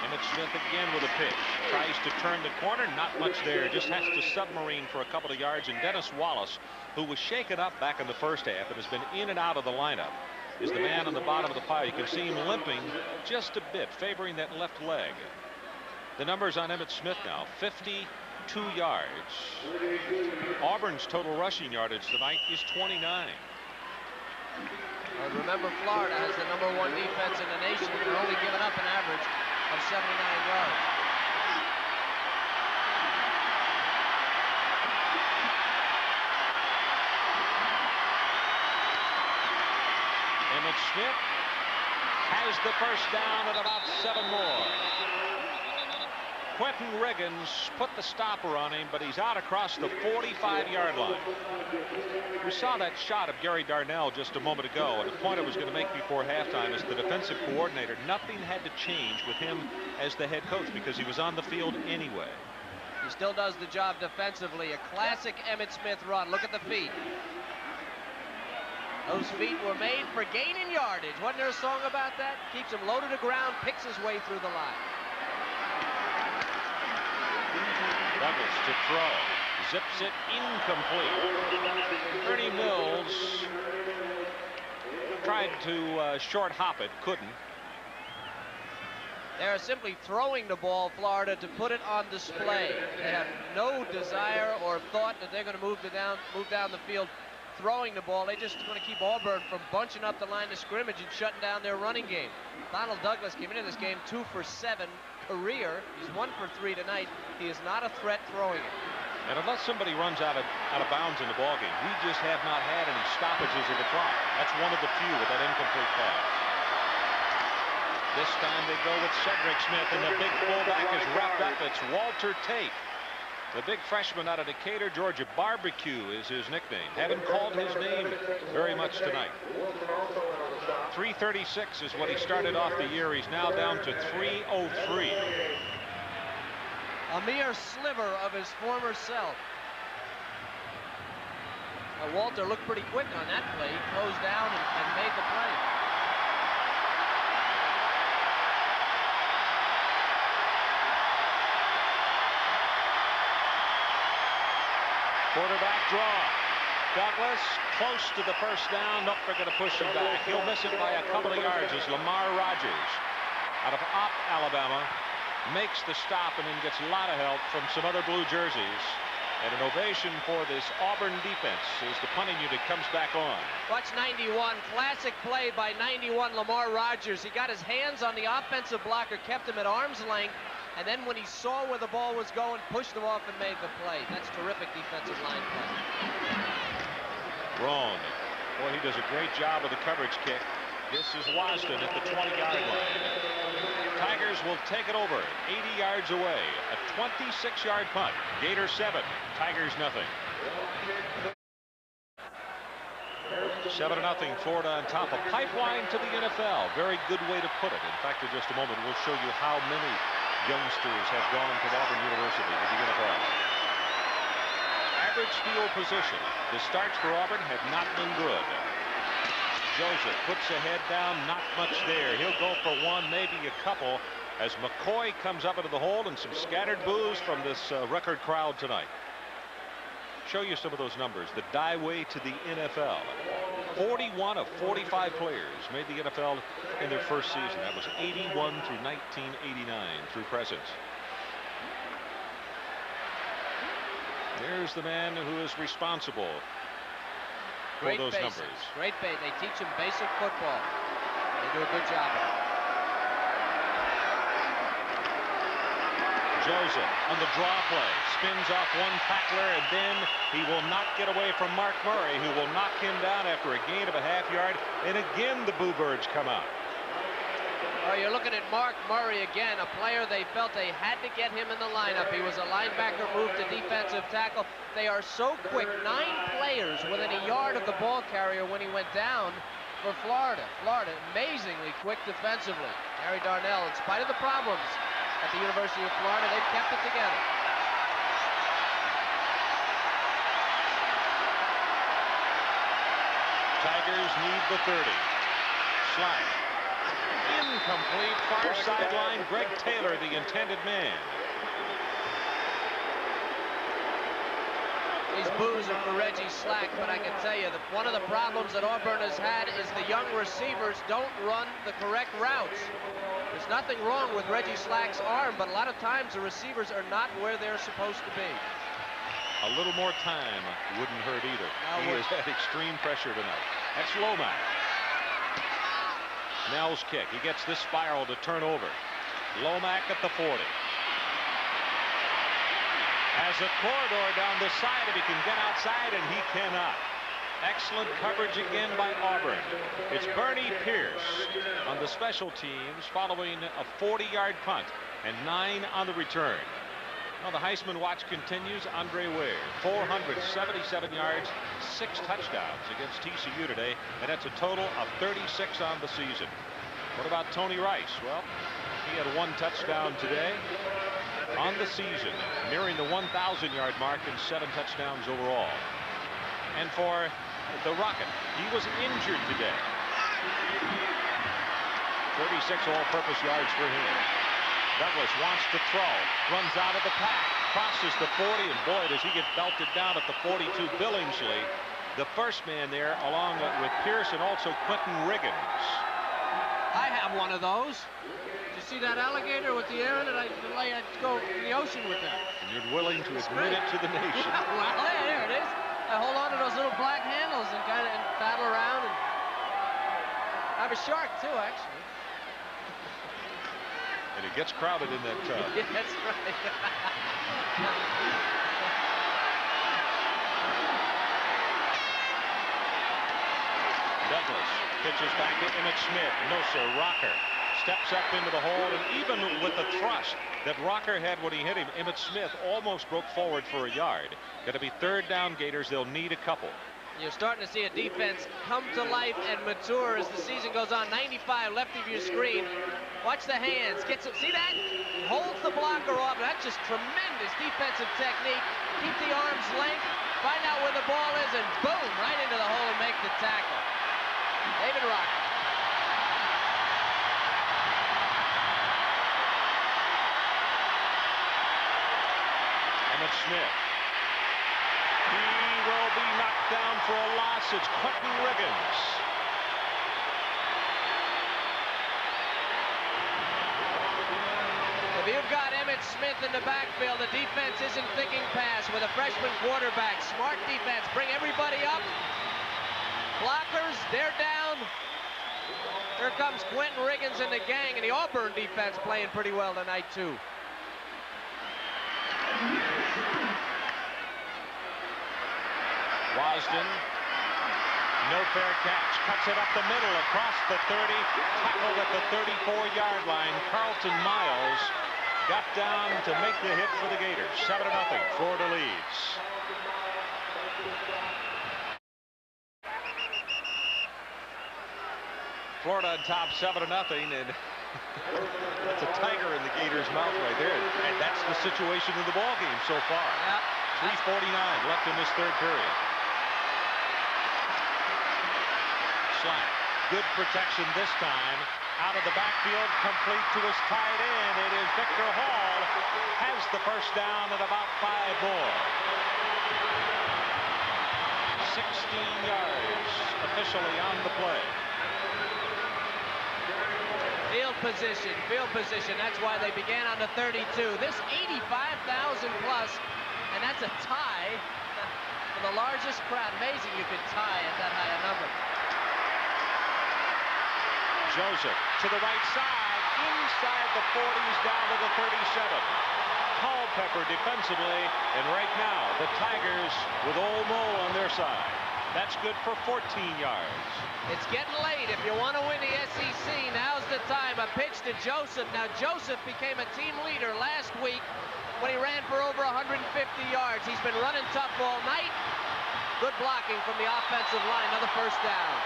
Speaker 2: Emmett Smith again with a pitch. Tries to turn the corner. Not much there. Just has to submarine for a couple of yards. And Dennis Wallace, who was shaken up back in the first half and has been in and out of the lineup, is the man on the bottom of the pile. You can see him limping just a bit, favoring that left leg. The numbers on Emmett Smith now, 52 yards. Auburn's total rushing yardage tonight is 29.
Speaker 3: Remember, Florida has the #1 defense in the nation. They're only giving up an average of 79 yards.
Speaker 2: Emmett Smith has the first down and about 7 more. Quentin Riggins put the stopper on him, but he's out across the 45-yard line. We saw that shot of Gary Darnell just a moment ago, and the point I was going to make before halftime is the defensive coordinator. Nothing had to change with him as the head coach because he was on the field anyway.
Speaker 3: He still does the job defensively. A classic Emmitt Smith run. Look at the feet. Those feet were made for gaining yardage. Wasn't there a song about that? Keeps him low to the ground, picks his way through the line.
Speaker 2: Douglas to throw. Zips it incomplete. Ernie Mills tried to short hop it, couldn't.
Speaker 3: They're simply throwing the ball, Florida, to put it on display. They have no desire or thought that they're going to move down the field throwing the ball. They just want to keep Auburn from bunching up the line of scrimmage and shutting down their running game. Donald Douglas came into this game 2 for 7 career. He's 1 for 3 tonight. He is not a threat throwing it.
Speaker 2: And unless somebody runs out of bounds in the ballgame, we just have not had any stoppages of the clock. That's one of the few with that incomplete pass. This time they go with Cedric Smith, and the big fullback is wrapped up. It's Walter Tate, the big freshman out of Decatur, Georgia. Barbecue is his nickname. Haven't called his name very much tonight. 336 is what he started off the year. He's now down to 303.
Speaker 3: A mere sliver of his former self. Now, Walter looked pretty quick on that play. He closed down and made the play.
Speaker 2: Quarterback draw. Douglas close to the first down. Nope, they're going to push him back. He'll miss it by a couple of yards as Lamar Rogers out of Opp, Alabama, makes the stop and then gets a lot of help from some other blue jerseys. And an ovation for this Auburn defense as the punting unit comes back on.
Speaker 3: Watch 91. Classic play by 91 Lamar Rogers. He got his hands on the offensive blocker, kept him at arm's length, and then when he saw where the ball was going, pushed him off and made the play. That's terrific defensive line play.
Speaker 2: Wrong. Boy, he does a great job of the coverage kick. This is Wasden at the 20-yard line. Tigers will take it over 80 yards away. A 26-yard punt. Gators 7, Tigers nothing. 7-0, Florida on top. A pipeline to the NFL. Very good way to put it. In fact, in just a moment, we'll show you how many youngsters have gone from Auburn University to the NFL. Average field position. The starts for Auburn have not been good. Joseph puts the head down, not much there. He'll go for one, maybe a couple, as McCoy comes up into the hole, and some scattered boos from this record crowd tonight. Show you some of those numbers. The die way to the NFL. 41 of 45 players made the NFL in their first season. That was 81 through 1989 through present. There's the man who is responsible for
Speaker 3: Great
Speaker 2: those
Speaker 3: basics.
Speaker 2: numbers.
Speaker 3: Great base. They teach him basic football. They do a good job of it.
Speaker 2: Joseph on the draw play spins off one tackler, and then he will not get away from Mark Murray, who will knock him down after a gain of a half yard. And again, the Boo Birds come out.
Speaker 3: Oh, you're looking at Mark Murray again, a player they felt they had to get him in the lineup. He was a linebacker, moved to defensive tackle. They are so quick. 9 players within a yard of the ball carrier when he went down for Florida. Florida amazingly quick defensively. Gary Darnell, in spite of the problems at the University of Florida, they've kept it together.
Speaker 2: Tigers need the 30. Slack. Incomplete, far sideline. Greg Taylor, the intended man.
Speaker 3: These boos are for Reggie Slack, but I can tell you that one of the problems that Auburn has had is the young receivers don't run the correct routes. There's nothing wrong with Reggie Slack's arm, but a lot of times the receivers are not where they're supposed to be.
Speaker 2: A little more time wouldn't hurt either.
Speaker 3: No,
Speaker 2: he has had extreme pressure tonight. That's Lomax. Nell's kick. He gets this spiral to turn over. Lomax at the 40. Has a corridor down the side if he can get outside, and he cannot. Excellent coverage again by Auburn. It's Bernie Pierce on the special teams following a 40-yard punt and 9 on the return. Well, the Heisman watch continues. Andre Ware, 477 yards, 6 touchdowns against TCU today, and that's a total of 36 on the season. What about Tony Rice? Well, he had 1 touchdown today on the season, nearing the 1,000-yard mark and 7 touchdowns overall. And for the Rocket, he was injured today. 36 all-purpose yards for him. Douglas wants to throw, runs out of the pack, crosses the 40, and boy, does he get belted down at the 42. Billingsley, the first man there, along with Pierce and also Quentin Riggins.
Speaker 3: I have one of those. Did you see that alligator with the air in it? I'd go in the ocean with that.
Speaker 2: And you're willing to admit it to the nation.
Speaker 3: Yeah, well, there it is. I hold on to those little black handles and kind of paddle around. And I have a shark too, actually.
Speaker 2: And it gets crowded in that tub.
Speaker 3: Yeah, that's right.
Speaker 2: Douglas pitches back to Emmitt Smith. No, sir. Rocker steps up into the hole, and even with the thrust that Rocker had when he hit him, Emmitt Smith almost broke forward for a yard. Going to be 3rd down Gators. They'll need a couple.
Speaker 3: You're starting to see a defense come to life and mature as the season goes on. 95 left of your screen. Watch the hands. Gets it. See that? Holds the blocker off. That's just tremendous defensive technique. Keep the arm's length. Find out where the ball is, and boom, right into the hole and make the tackle. David Rocker.
Speaker 2: Emmitt Smith. He will be knocked down for a loss. It's Quentin Riggins.
Speaker 3: If you've got Emmitt Smith in the backfield, the defense isn't thinking pass with a freshman quarterback. Smart defense. Bring everybody up. Blockers, they're down. Here comes Quentin Riggins and the gang, and the Auburn defense playing pretty well tonight, too.
Speaker 2: Wasden, no fair catch, cuts it up the middle across the 30, tackled at the 34-yard line. Carlton Miles got down to make the hit for the Gators. 7-0, Florida leads. Florida on top 7-0, and that's a tiger in the Gators' mouth right there. And that's the situation in the ball game so far.
Speaker 3: Yep.
Speaker 2: 3:49 left in this 3rd period. Slack, good protection this time. Out of the backfield, complete to his tight end. It is Victor Hall. Has the first down at about 5 more. 16 yards officially on the play.
Speaker 3: Field position. That's why they began on the 32. This 85,000 plus, and that's a tie for the largest crowd. Amazing you could tie at that high a number.
Speaker 2: Joseph to the right side, inside the 40s, down to the 37. Culpepper defensively, and right now the Tigers with Old Mo on their side. That's good for 14 yards.
Speaker 3: It's getting late. If you want to win the SEC, now's the time. A pitch to Joseph. Now, Joseph became a team leader last week when he ran for over 150 yards. He's been running tough all night. Good blocking from the offensive line. Another first down.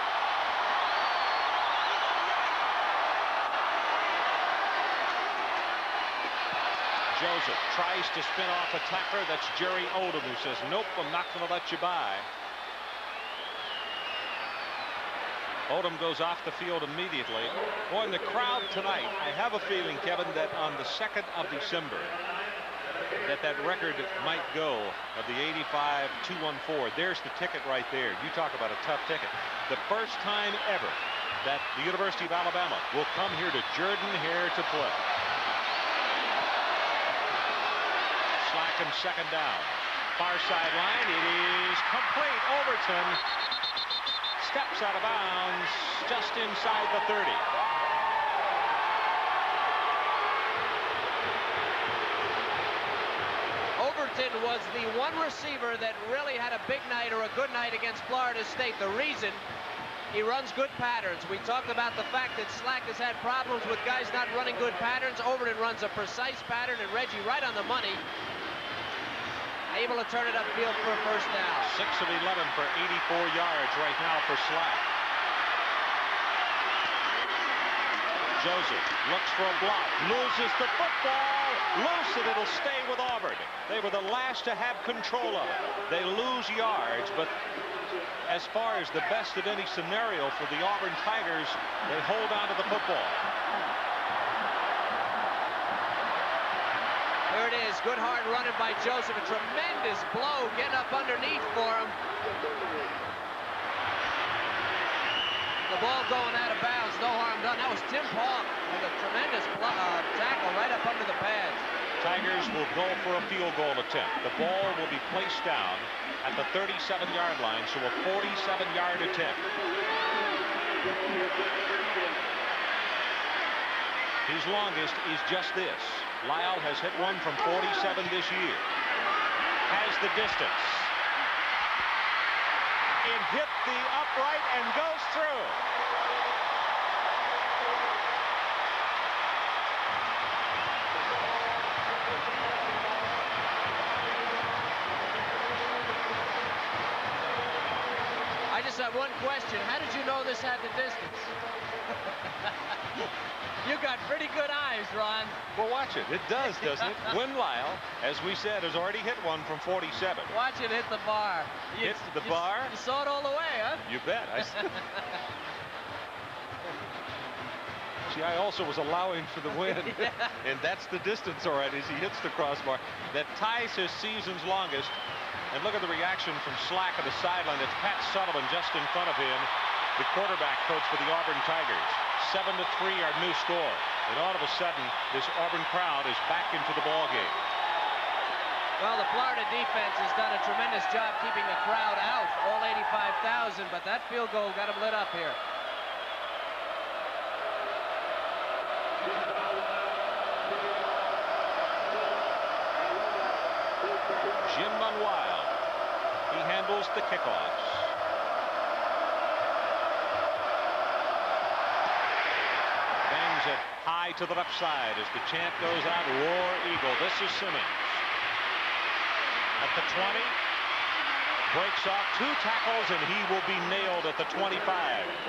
Speaker 2: Joseph tries to spin off a tackler. That's Jerry Odom, who says, nope, I'm not going to let you by. Odom goes off the field immediately. Boy, in the crowd tonight, I have a feeling, Kevin, that on the 2nd of December, that record might go of the 85-214. There's the ticket right there. You talk about a tough ticket. The first time ever that the University of Alabama will come here to Jordan-Hare to play. Slacking 2nd down. Far sideline. It is complete. Overton steps out of bounds just inside the 30.
Speaker 3: Overton was the one receiver that really had a big night or a good night against Florida State. The reason He runs good patterns. We talked about the fact that Slack has had problems with guys not running good patterns. Overton runs a precise pattern, and Reggie right on the money. Able to turn it upfield for a first down.
Speaker 2: 6 of 11 for 84 yards right now for Slack. Joseph looks for a block, loses the football, loose, and it'll stay with Auburn. They were the last to have control of it. They lose yards, but as far as the best of any scenario for the Auburn Tigers, they hold on to the football.
Speaker 3: There it is, good hard running by Joseph, a tremendous blow getting up underneath for him. The ball going out of bounds, no harm done. That was Tim Paul with a tremendous tackle right up under the pads.
Speaker 2: Tigers will go for a field goal attempt. The ball will be placed down at the 37-yard line, so a 47-yard attempt. His longest is just this. Lyle has hit one from 47 this year. Has the distance. It hit the upright and goes through.
Speaker 3: I just have one question. How did you know this had the distance? You got pretty good eyes, Ron.
Speaker 2: Well, watch it. It does, doesn't it? Win Lyle, as we said, has already hit one from 47.
Speaker 3: Watch it hit the bar.
Speaker 2: Hit the bar?
Speaker 3: You saw it all the way, huh?
Speaker 2: You bet. See, I also was allowing for the win.
Speaker 3: Yeah.
Speaker 2: And that's the distance, all right, as he hits the crossbar. That ties his season's longest. And look at the reaction from Slack on the sideline. It's Pat Sullivan just in front of him, the quarterback coach for the Auburn Tigers. 7-3 our new score. And all of a sudden, this Auburn crowd is back into the ball game.
Speaker 3: Well, the Florida defense has done a tremendous job keeping the crowd out, all 85,000, but that field goal got them lit up here.
Speaker 2: Jim Manuel, he handles the kickoffs. Bangs it high to the left side as the chant goes out, War Eagle. This is Simmons. At the 20, breaks off 2 tackles, and he will be nailed at the 25.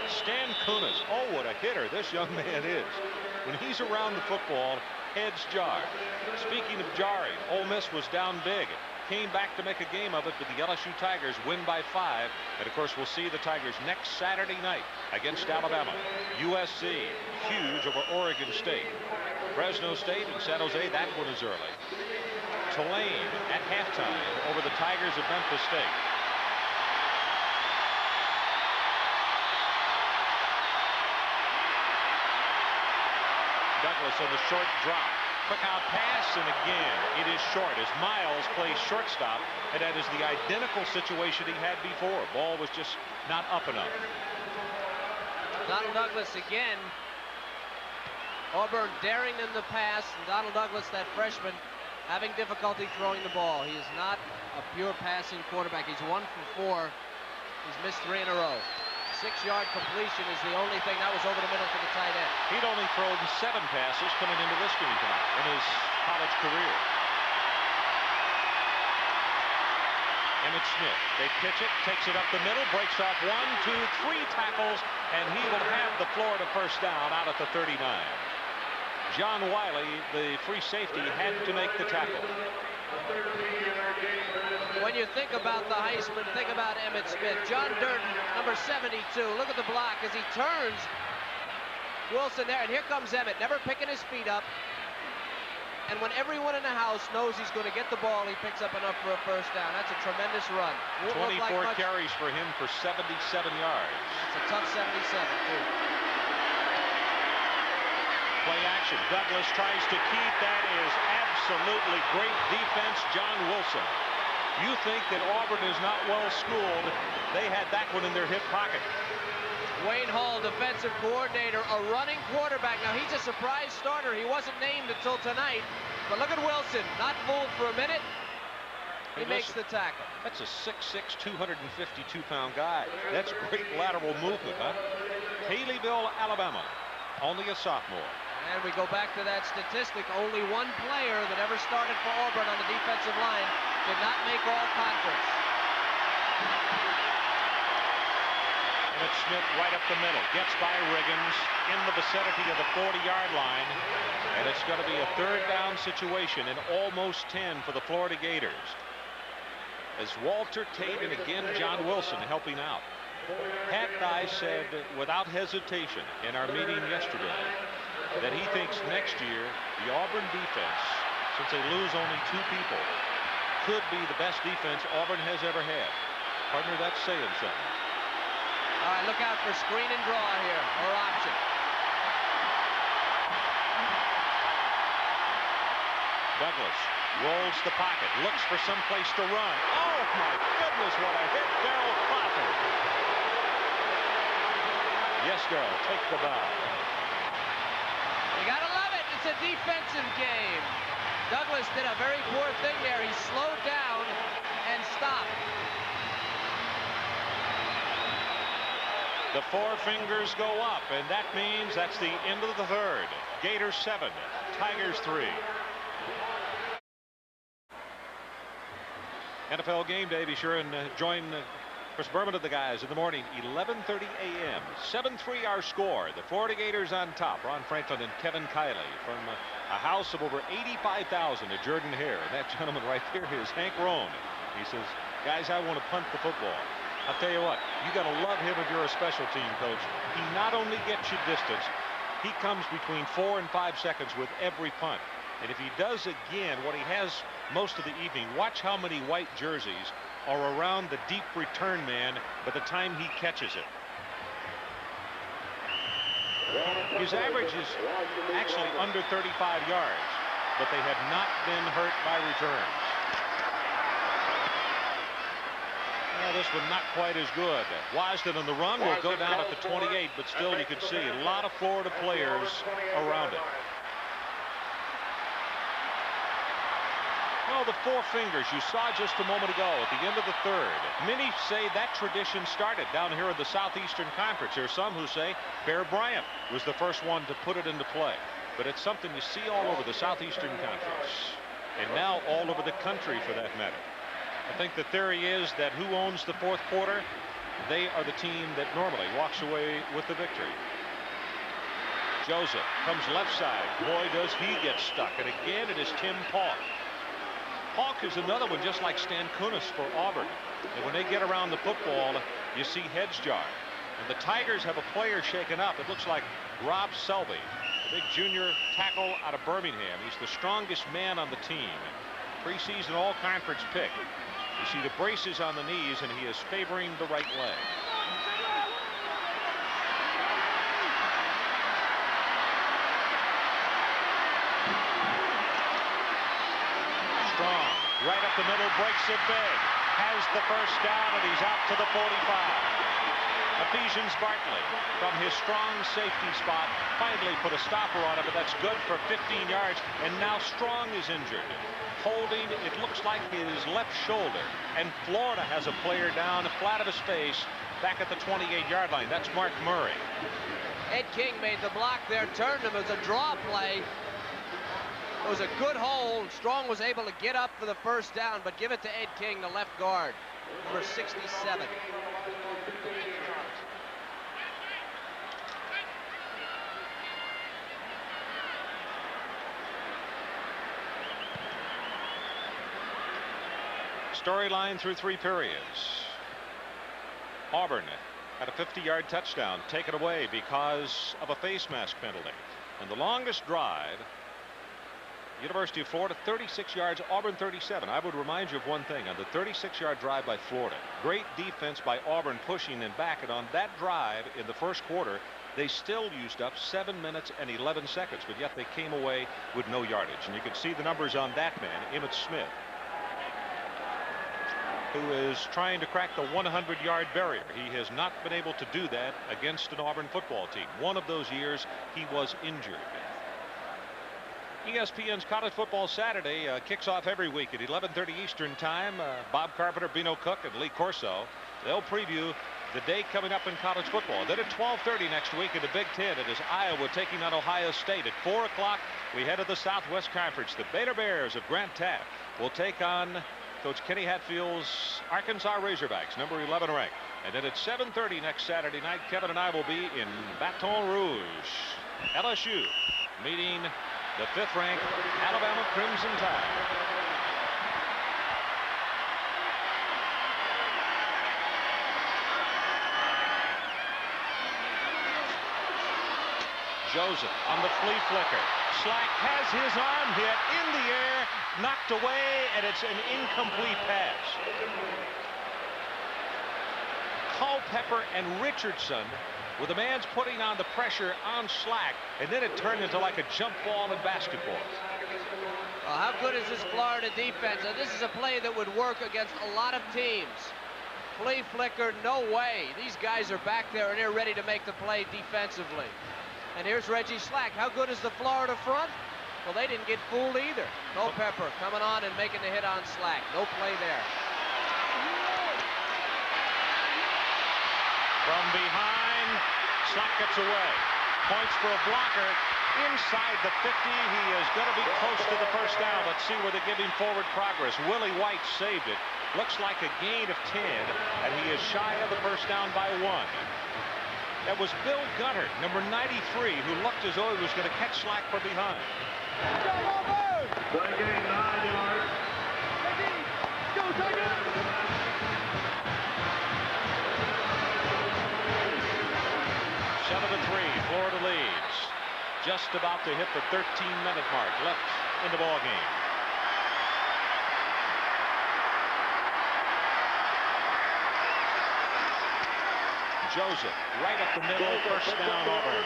Speaker 2: Stan Kunis, oh, what a hitter this young man is. When he's around the football, heads jar. Speaking of jarring, Ole Miss was down big. Came back to make a game of it, but the LSU Tigers win by 5. And, of course, we'll see the Tigers next Saturday night against Alabama. USC, huge over Oregon State. Fresno State and San Jose, that one is early. Tulane at halftime over the Tigers of Memphis State. Douglas on the short drop. Quick out pass, and again, it is short as Miles plays shortstop, and that is the identical situation he had before. Ball was just not up enough.
Speaker 3: Donald Douglas again. Auburn daring them to pass, and Donald Douglas, that freshman, having difficulty throwing the ball. He is not a pure passing quarterback. He's 1 for 4. He's missed 3 in a row. 6-yard completion is the only thing. That was over the middle for the tight end.
Speaker 2: He'd only thrown 7 passes coming into this game tonight in his college career. Emmett Smith, they pitch it, takes it up the middle, breaks off 1, 2, 3 tackles, and he will have the Florida first down out at the 39. John Wiley, the free safety, had to make the tackle.
Speaker 3: When you think about the Heisman, think about Emmett Smith. John Durden, number 72. Look at the block as he turns. Wilson there, and here comes Emmett, never picking his feet up. And when everyone in the house knows he's going to get the ball, he picks up enough for a first down. That's a tremendous run.
Speaker 2: 24 carries for him for 77 yards.
Speaker 3: It's a tough 77, too.
Speaker 2: Play action. Douglas tries to keep. That is absolutely great defense. John Wilson. You think that Auburn is not well schooled. They had that one in their hip pocket.
Speaker 3: Wayne Hall, defensive coordinator, a running quarterback. Now, he's a surprise starter. He wasn't named until tonight. But look at Wilson, not fooled for a minute.
Speaker 8: He makes the tackle.
Speaker 9: That's a 6'6", 252-pound guy. That's great lateral movement, huh? Haleyville, Alabama, only a sophomore.
Speaker 8: And we go back to that statistic. Only one player that ever started for Auburn on the defensive line did not make all conference.
Speaker 2: Emmett Smith right up the middle. Gets by Riggins in the vicinity of the 40-yard line. And it's going to be a third down situation in almost 10 for the Florida Gators. As Walter Tate and again John Wilson helping out. Pat Dye said without hesitation in our meeting yesterday that he thinks next year the Auburn defense, since they lose only 2 people, could be the best defense Auburn has ever had. Partner, that's saying something.
Speaker 8: All right, look out for screen and draw here, or option.
Speaker 2: Douglas rolls the pocket, looks for some place to run. Oh my goodness, what a hit, Darrell Crawford. Yes, Darrell, take the bow.
Speaker 8: You gotta love it, it's a defensive game. Douglas did a very poor thing there. He slowed down and stopped.
Speaker 2: The 4 fingers go up, and that means that's the end of the third. Gators 7, Tigers 3. NFL Game Day. Be sure and join Chris Berman of the guys in the morning, 11:30 a.m. 7-3 our score. The Florida Gators on top. Ron Franklin and Kevin Kiley from a house of over 85,000 at Jordan Hare. And that gentleman right there is Hank Roan. He says, guys, I want to punt the football. I'll tell you what, you got to love him if you're a special team coach. He not only gets you distance, he comes between 4 and 5 seconds with every punt. And if he does again what he has most of the evening, watch how many white jerseys are around the deep return man by the time he catches it. His average is actually under 35 yards, but they have not been hurt by returns. Well, this one not quite as good. Wasden on the run will go down at the 28, but still you can see a lot of Florida players around it. Well, the 4 fingers you saw just a moment ago at the end of the third. Many say that tradition started down here in the Southeastern Conference. There are some who say Bear Bryant was the first one to put it into play. But it's something you see all over the Southeastern Conference. And now all over the country, for that matter. I think the theory is that who owns the 4th quarter, they are the team that normally walks away with the victory. Joseph comes left side. Boy, does he get stuck. And again, it is Tim Paulk. Paulk is another one just like Stan Kunis for Auburn. And when they get around the football, you see heads jar. And the Tigers have a player shaken up. It looks like Rob Selby, the big junior tackle out of Birmingham. He's the strongest man on the team. Preseason all-conference pick. You see the braces on the knees, and he is favoring the right leg. Strong, right up the middle, breaks it big. Has the first down, and he's out to the 45. Ephesians Bartley, from his strong safety spot, finally put a stopper on it, but that's good for 15 yards, and now Strong is injured. Holding, it looks like his left shoulder, and Florida has a player down flat of his face back at the 28-yard line. That's Mark Murray.
Speaker 8: Ed King made the block there, turned him as a draw play. It was a good hold. Strong was able to get up for the first down, but give it to Ed King, the left guard, number 67.
Speaker 2: Storyline through 3 periods. Auburn had a 50-yard touchdown taken away because of a face mask penalty. And the longest drive, University of Florida, 36 yards, Auburn 37. I would remind you of one thing. On the 36-yard drive by Florida, great defense by Auburn pushing and back. And on that drive in the first quarter, they still used up 7 minutes and 11 seconds. But yet they came away with no yardage. And you can see the numbers on that man, Emmett Smith, who is trying to crack the 100-yard barrier. He has not been able to do that against an Auburn football team. One of those years he was injured.
Speaker 9: ESPN's College Football Saturday kicks off every week at 11:30 Eastern Time. Bob Carpenter, Bino Cook, and Lee Corso. They'll preview the day coming up in college football. Then at 12:30 next week in the Big Ten, it is Iowa taking on Ohio State. At 4 o'clock, we head to the Southwest Conference. The Baylor Bears of Grant Taft will take on Coach Kenny Hatfield's Arkansas Razorbacks, number 11 ranked. And then at 7:30 next Saturday night, Kevin and I will be in Baton Rouge, LSU, meeting the 5th-ranked Alabama Crimson Tide. Joseph on the flea flicker. Slack has his arm hit in the air, knocked away, and it's an incomplete pass. Culpepper and Richardson were the man's putting on the pressure on Slack, and then it turned into like a jump ball in basketball.
Speaker 8: Well, how good is this Florida defense? Now, this is a play that would work against a lot of teams. Flea flicker, no way. These guys are back there, and they're ready to make the play defensively. And here's Reggie Slack. How good is the Florida front? Well, they didn't get fooled either. Culpepper coming on and making the hit on Slack. No play there.
Speaker 2: From behind, Slack gets away. Points for a blocker inside the 50. He is going to be close to the first down. Let's see where they give him forward progress. Willie White saved it. Looks like a gain of 10, and he is shy of the first down by 1. That was Bill Gunter, number 93, who looked as though he was going to catch Slack from behind.
Speaker 6: Play game, 9 yards. Go, Tiger!
Speaker 2: 7-3, Florida leads. Just about to hit the 13-minute mark left in the ball game. Joseph, right up the middle, first down, Auburn.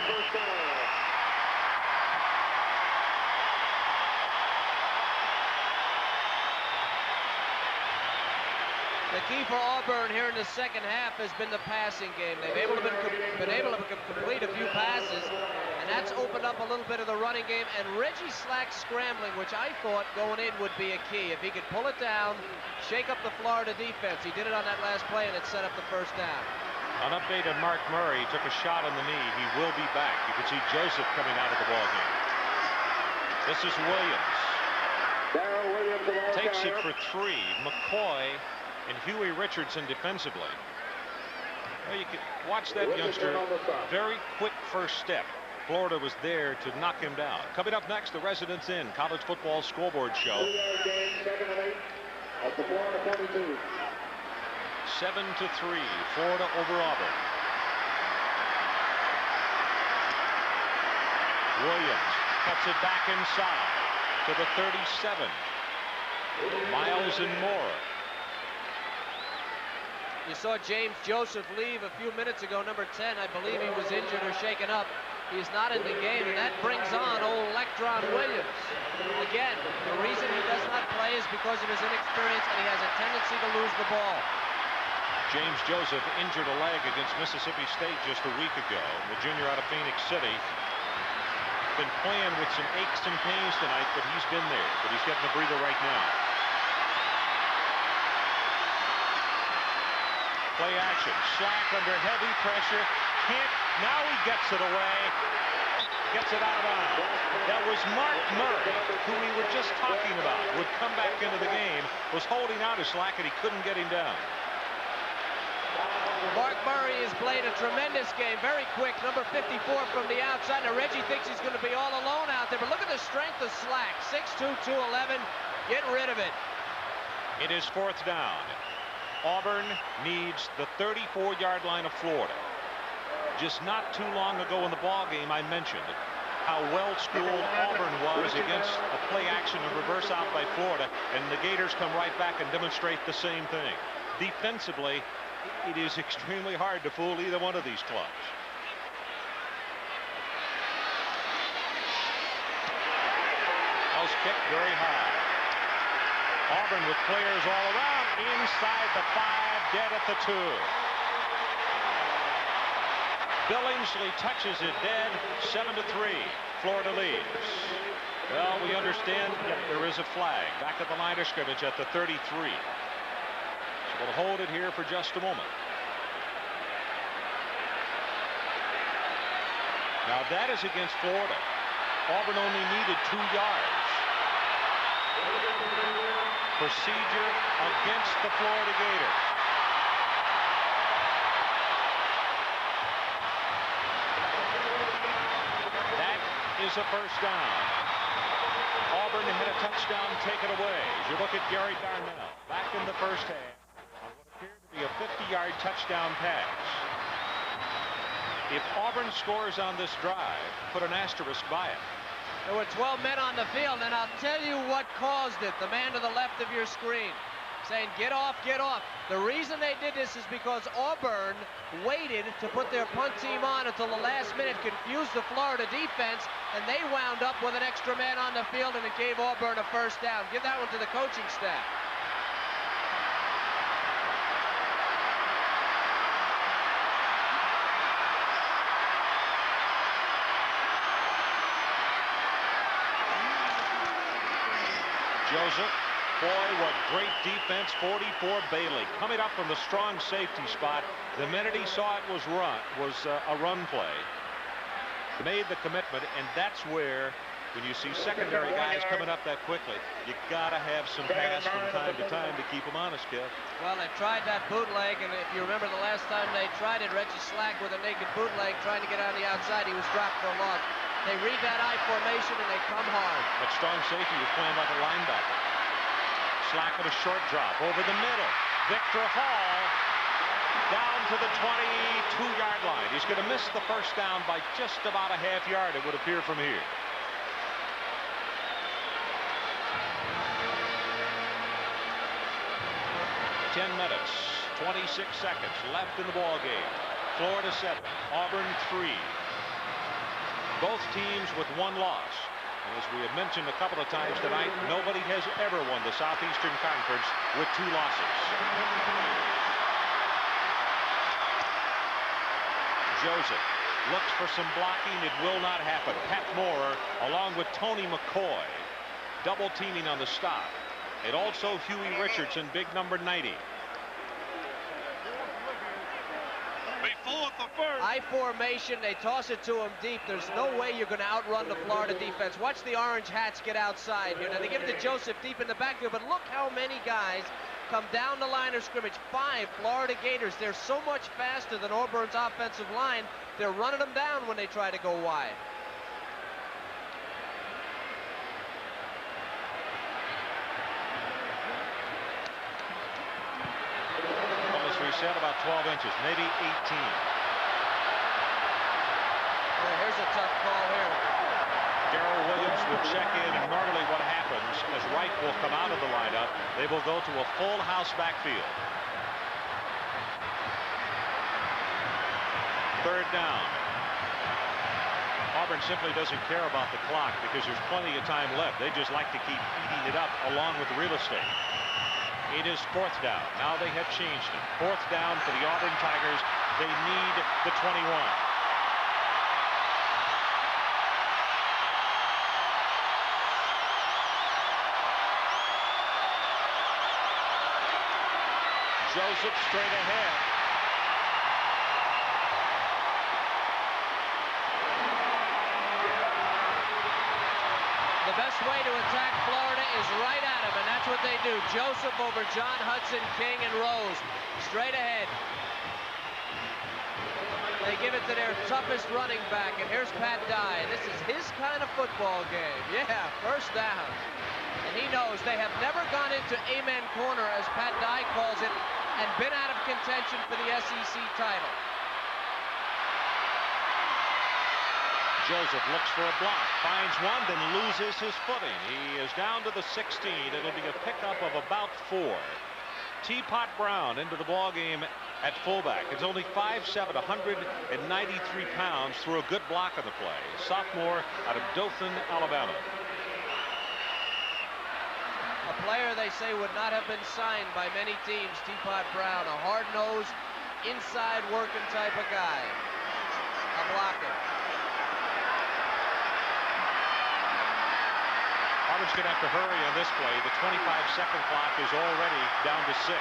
Speaker 8: The key for Auburn here in the second half has been the passing game. They've been able to complete a few passes, and that's opened up a little bit of the running game. And Reggie Slack scrambling, which I thought going in would be a key. If he could pull it down, shake up the Florida defense. He did it on that last play, and it set up the first down.
Speaker 2: An update on Mark Murray. He took a shot on the knee. He will be back. You can see Joseph coming out of the ball game. This is Williams. Takes it for 3. McCoy and Huey Richardson defensively. Well, you can watch that youngster. Very quick first step. Florida was there to knock him down. Coming up next, the Residents Inn College Football Scoreboard Show. 7-3, Florida over Auburn. Williams cuts it back inside to the 37. Miles and Moore.
Speaker 8: You saw James Joseph leave a few minutes ago, number 10. I believe he was injured or shaken up. He's not in the game, and that brings on old Electron Williams. Again, the reason he does not play is because of his inexperience, and he has a tendency to lose the ball.
Speaker 2: James Joseph injured a leg against Mississippi State just a week ago. The junior out of Phoenix City. Been playing with some aches and pains tonight, but he's been there. But he's getting a breather right now. Play action. Slack under heavy pressure. Can't. Now he gets it away. Gets it out of bounds. That was Mark Murray, who we were just talking about, would come back into the game, was holding out to Slack, and he couldn't get him down.
Speaker 8: Mark Murray has played a tremendous game, very quick, number 54 from the outside. Now Reggie thinks he's going to be all alone out there, but look at the strength of Slack, 6'2", 211. Get rid of it.
Speaker 2: It is 4th down. Auburn needs the 34-yard line of Florida. Just not too long ago in the ball game, I mentioned how well-schooled Auburn was against a play action and reverse out by Florida, and the Gators come right back and demonstrate the same thing. Defensively, it is extremely hard to fool either one of these clubs. House kick very high. Auburn with players all around, inside the 5, dead at the 2. Billingsley touches it dead. 7-3. Florida leads.
Speaker 9: Well, we understand, yep, there is a flag back at the line of scrimmage at the 33. So we'll hold it here for just a moment. Now that is against Florida. Auburn only needed 2 yards. Procedure against the Florida Gators. That is a first down. Auburn had a touchdown taken away. As you look at Gary Darnell back in the first half on what appeared to be a 50-yard touchdown pass. If Auburn scores on this drive, put an asterisk by it.
Speaker 8: There were 12 men on the field, and I'll tell you what caused it. The man to the left of your screen saying, get off, get off. The reason they did this is because Auburn waited to put their punt team on until the last minute, confused the Florida defense, and they wound up with an extra man on the field, and it gave Auburn a first down. Give that one to the coaching staff.
Speaker 9: Joseph, boy, what great defense. 44 Bailey coming up from the strong safety spot. The minute he saw it was a run play. He made the commitment, and that's where, when you see secondary guys coming up that quickly, you gotta have some pass from time to time to keep them honest, Kev.
Speaker 8: Well, they tried that bootleg, and if you remember the last time they tried it, Reggie Slack with a naked bootleg trying to get on the outside, he was dropped for a loss. They read that I formation and they come hard.
Speaker 9: That strong safety was playing like a linebacker. Slack with a short drop over the middle. Victor Hall down to the 22-yard line. He's going to miss the first down by just about a half yard, it would appear from here. Ten minutes, 26 seconds left in the ball game. Florida 7, Auburn 3. Both teams with 1 loss. And as we have mentioned a couple of times tonight, nobody has ever won the Southeastern Conference with 2 losses. Joseph looks for some blocking. It will not happen. Pat Moore along with Tony McCoy double teaming on the stop. And also Huey Richardson, big number 90.
Speaker 8: I formation, they toss it to him deep. There's no way you're going to outrun the Florida defense. Watch the orange hats get outside here. Now they give it to Joseph deep in the backfield, but look how many guys come down the line of scrimmage. 5 Florida Gators. They're so much faster than Auburn's offensive line. They're running them down when they try to go wide.
Speaker 9: Said about 12 inches, maybe 18.
Speaker 8: Well, here's a tough call here.
Speaker 9: Darrell Williams will check in, and normally what happens as Wright will come out of the lineup, they will go to a full house backfield. 3rd down. Auburn simply doesn't care about the clock because there's plenty of time left. They just like to keep eating it up along with the real estate. It is 4th down. Now they have changed it. 4th down for the Auburn Tigers. They need the 21. Joseph straight ahead.
Speaker 8: The best way to attack Florida is right at him, and that's what they do. Joseph over John Hudson, King, and Rose. Straight ahead. They give it to their toughest running back, and here's Pat Dye. This is his kind of football game. Yeah, first down. And he knows they have never gone into amen corner, as Pat Dye calls it, and been out of contention for the SEC title.
Speaker 9: Joseph looks for a block, finds one, then loses his footing. He is down to the 16. It'll be a pickup of about 4. Teapot Brown into the ball game at fullback. It's only 5'7", 193 pounds, threw a good block on the play. Sophomore out of Dothan, Alabama.
Speaker 8: A player they say would not have been signed by many teams, Teapot Brown, a hard-nosed, inside working type of guy. A blocker.
Speaker 9: Florida's going to have to hurry on this play. The 25-second clock is already down to 6.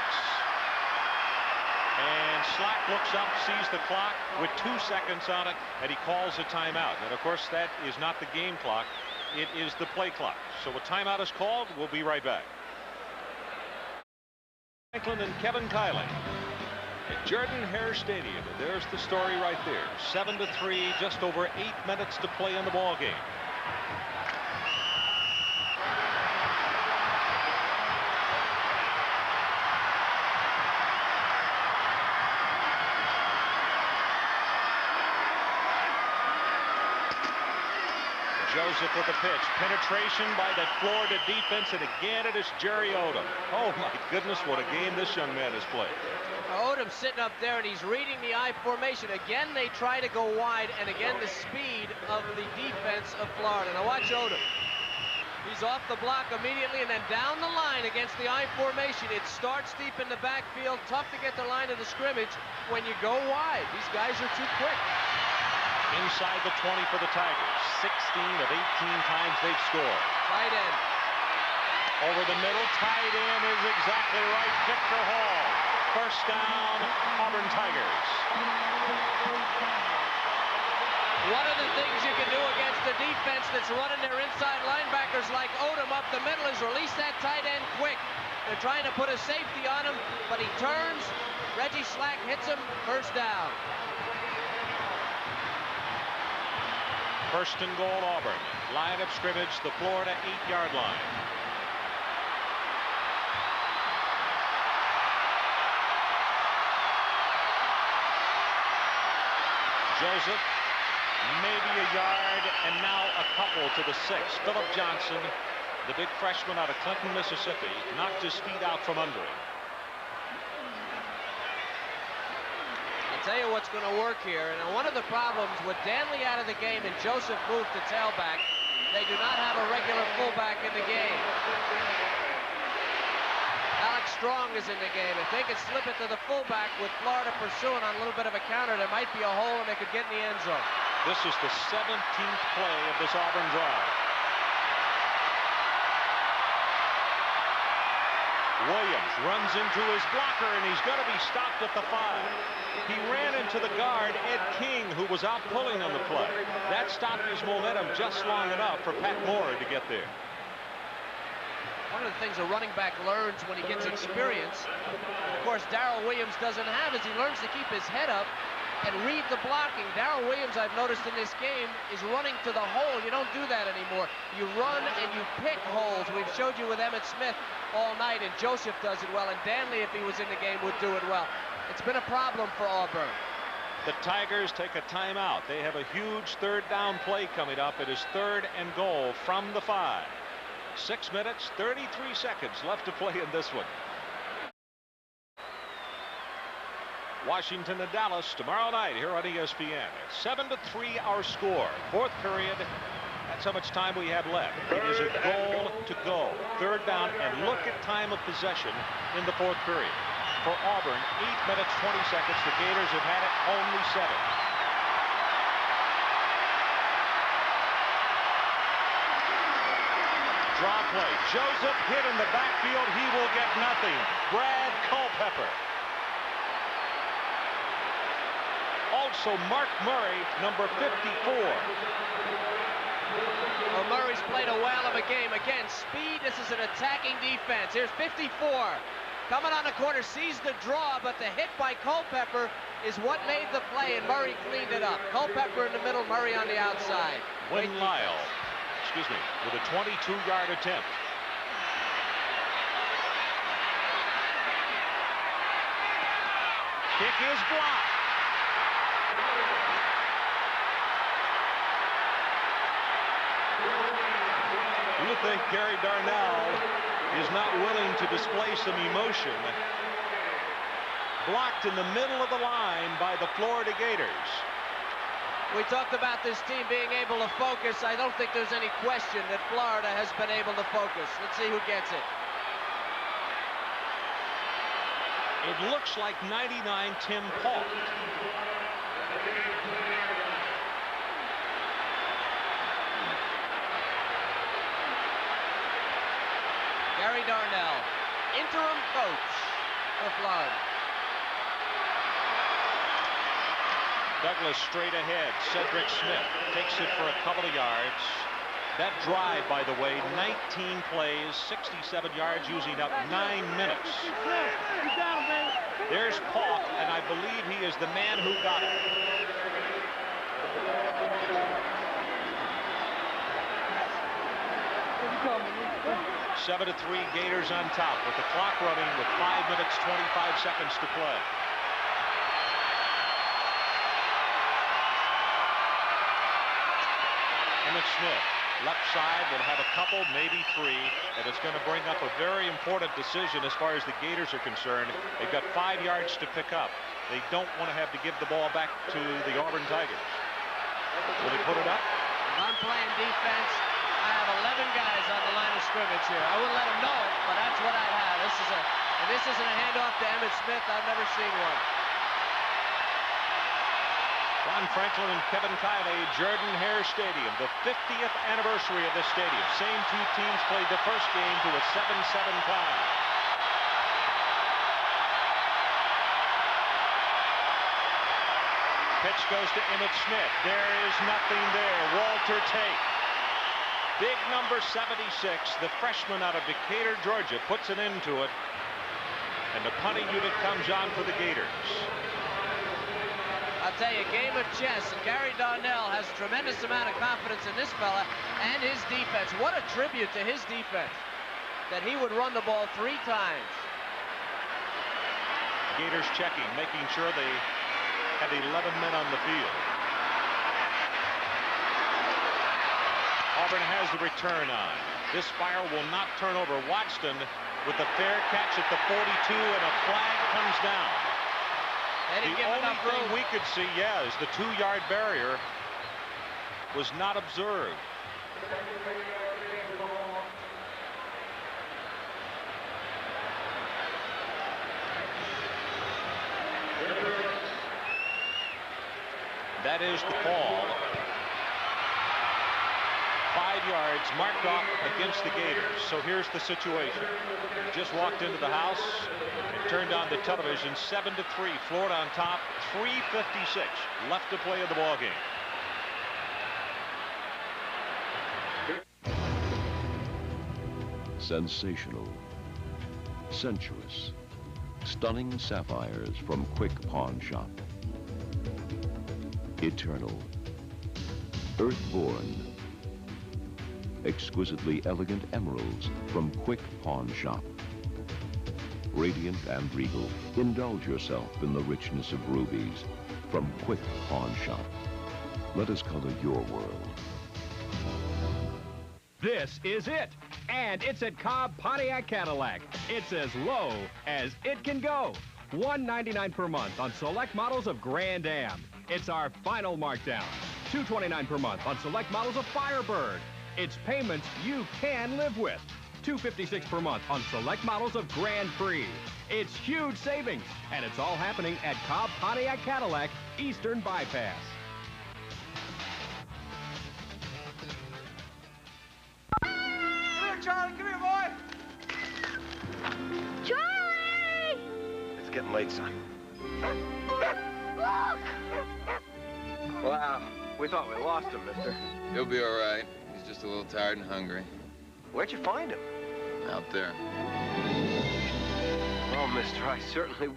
Speaker 9: And Slack looks up, sees the clock with 2 seconds on it, and he calls a timeout. And of course, that is not the game clock. It is the play clock. So a timeout is called. We'll be right back. Franklin and Kevin Kiley at Jordan-Hare Stadium. And there's the story right there. 7-3, just over 8 minutes to play in the ball game. Joseph with the pitch. Penetration by that Florida defense, and again it is Jerry Odom. Oh my goodness, what a game this young man has played.
Speaker 8: Odom's sitting up there and he's reading the I formation. Again, they try to go wide, and again the speed of the defense of Florida. Now watch Odom. He's off the block immediately and then down the line against the I formation. It starts deep in the backfield. Tough to get the line of the scrimmage when you go wide. These guys are too quick.
Speaker 9: Inside the 20 for the Tigers. 16 of 18 times they've scored.
Speaker 8: Tight end.
Speaker 9: Over the middle. Tight end is exactly right. Victor Hall. First down, Auburn Tigers.
Speaker 8: One of the things you can do against the defense that's running their inside linebackers like Odom up the middle is release that tight end quick. They're trying to put a safety on him, but he turns. Reggie Slack hits him. First down.
Speaker 9: First and goal, Auburn. Line of scrimmage, the Florida 8-yard line. Joseph, maybe a yard, and now a couple to the 6. Philip Johnson, the big freshman out of Clinton, Mississippi, knocked his feet out from under him.
Speaker 8: I'll tell you what's going to work here, and one of the problems with Danley out of the game and Joseph moved to tailback, they do not have a regular fullback in the game. Alex Strong is in the game. If they could slip it to the fullback with Florida pursuing on a little bit of a counter, there might be a hole and they could get in the end zone.
Speaker 9: This is the 17th play of this Auburn drive. Williams runs into his blocker, and he's going to be stopped at the 5. He ran into the guard, Ed King, who was out pulling on the play. That stopped his momentum just long enough for Pat Moore to get there.
Speaker 8: One of the things a running back learns when he gets experience, of course, Darrell Williams doesn't have, is he learns to keep his head up and read the blocking. Darrell Williams, I've noticed in this game, is running to the hole. You don't do that anymore. You run and you pick holes. We've showed you with Emmitt Smith all night, and Joseph does it well, and Danley, if he was in the game, would do it well. It's been a problem for Auburn.
Speaker 9: The Tigers take a timeout. They have a huge third down play coming up. It is 3rd and goal from the 5. 6 minutes, 33 seconds left to play in this one. Washington and Dallas tomorrow night here on ESPN. 7-3 our score. 4th period. That's how much time we have left. It is a goal to go. 3rd down, and look at time of possession in the 4th period. For Auburn, 8 minutes, 20 seconds. The Gators have had it only 7. Draw play. Joseph hit in the backfield. He will get nothing. Brad Culpepper. Also, Mark Murray, number 54.
Speaker 8: Well, Murray's played a whale of a game. Again, speed. This is an attacking defense. Here's 54. Coming on the corner, sees the draw, but the hit by Culpepper is what made the play, and Murray cleaned it up. Culpepper in the middle, Murray on the outside.
Speaker 9: Wayne Lyle, with a 22-yard attempt. Kick is blocked. You think Gary Darnell is not willing to display some emotion. Blocked in the middle of the line by the Florida Gators.
Speaker 8: We talked about this team being able to focus. I don't think there's any question that Florida has been able to focus. Let's see who gets it.
Speaker 9: It looks like 99 Tim Paul.
Speaker 8: Gary Darnell, interim coach for Florida.
Speaker 9: Douglas straight ahead. Cedric Smith takes it for a couple of yards. That drive, by the way, 19 plays, 67 yards, using up 9 minutes. There's Pauk, and I believe he is the man who got it. Seven to 3, Gators on top with the clock running with 5 minutes, 25 seconds to play. Emmett Smith, left side, will have a couple, maybe 3, and it's going to bring up a very important decision as far as the Gators are concerned. They've got 5 yards to pick up. They don't want to have to give the ball back to the Auburn Tigers. Will they put it up?
Speaker 8: If I'm playing defense, I have 11 guys on the line of scrimmage here. I wouldn't let them know it, but that's what I have. If this isn't a handoff to Emmett Smith, I've never seen one.
Speaker 9: Ron Franklin and Kevin Kiley, Jordan-Hare Stadium, the 50th anniversary of this stadium. Same two teams played the first game to a 7-7 tie. Pitch goes to Emmett Smith. There is nothing there. Walter Tate. Big number 76, the freshman out of Decatur, Georgia, puts an end to it. And the punting unit comes on for the Gators.
Speaker 8: I'll tell you, a game of chess, and Gary Darnell has a tremendous amount of confidence in this fella and his defense. What a tribute to his defense, that he would run the ball 3 times.
Speaker 9: Gators checking, making sure they have 11 men on the field. Auburn has the return on. This fire will not turn over. Watson with the fair catch at the 42, and a flag comes down. The only thing we could see, is the 2-yard barrier was not observed. That is the call. 5 yards marked off against the Gators. So here's the situation. Just walked into the house and turned on the television. 7-3, Florida on top. 3:56 left to play in the ball game.
Speaker 10: Sensational, sensuous, stunning sapphires from Quick Pawn Shop. Eternal, earthborn, exquisitely elegant emeralds from Quick Pawn Shop. Radiant and regal, indulge yourself in the richness of rubies from Quick Pawn Shop. Let us color your world.
Speaker 11: This is it, and it's at Cobb Pontiac Cadillac. It's as low as it can go. $199 per month on select models of Grand Am. It's our final markdown. $229 per month on select models of Firebird. It's payments you can live with. $256 per month on select models of Grand Prix. It's huge savings, and it's all happening at Cobb Pontiac Cadillac, Eastern Bypass.
Speaker 12: Come here, Charlie. Come here, boy.
Speaker 13: Charlie!
Speaker 14: It's getting late, son.
Speaker 13: Look!
Speaker 14: Wow, we thought we lost him, mister.
Speaker 15: He'll be all right. He's just a little tired and hungry.
Speaker 14: Where'd you find him?
Speaker 15: Out there.
Speaker 14: Well, mister, I certainly...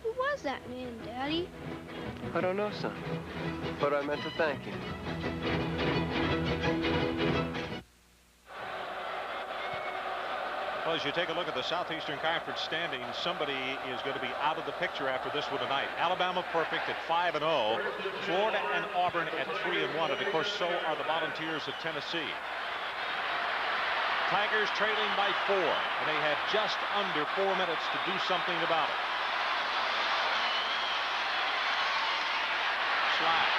Speaker 13: Who was that man, Daddy?
Speaker 14: I don't know, son. But I meant to thank you.
Speaker 9: Well, as you take a look at the Southeastern Conference standings, somebody is going to be out of the picture after this one tonight. Alabama perfect at 5-0. Florida and Auburn at 3-1. And, of course, so are the Volunteers of Tennessee. Tigers trailing by 4, and they have just under 4 minutes to do something about it. Slide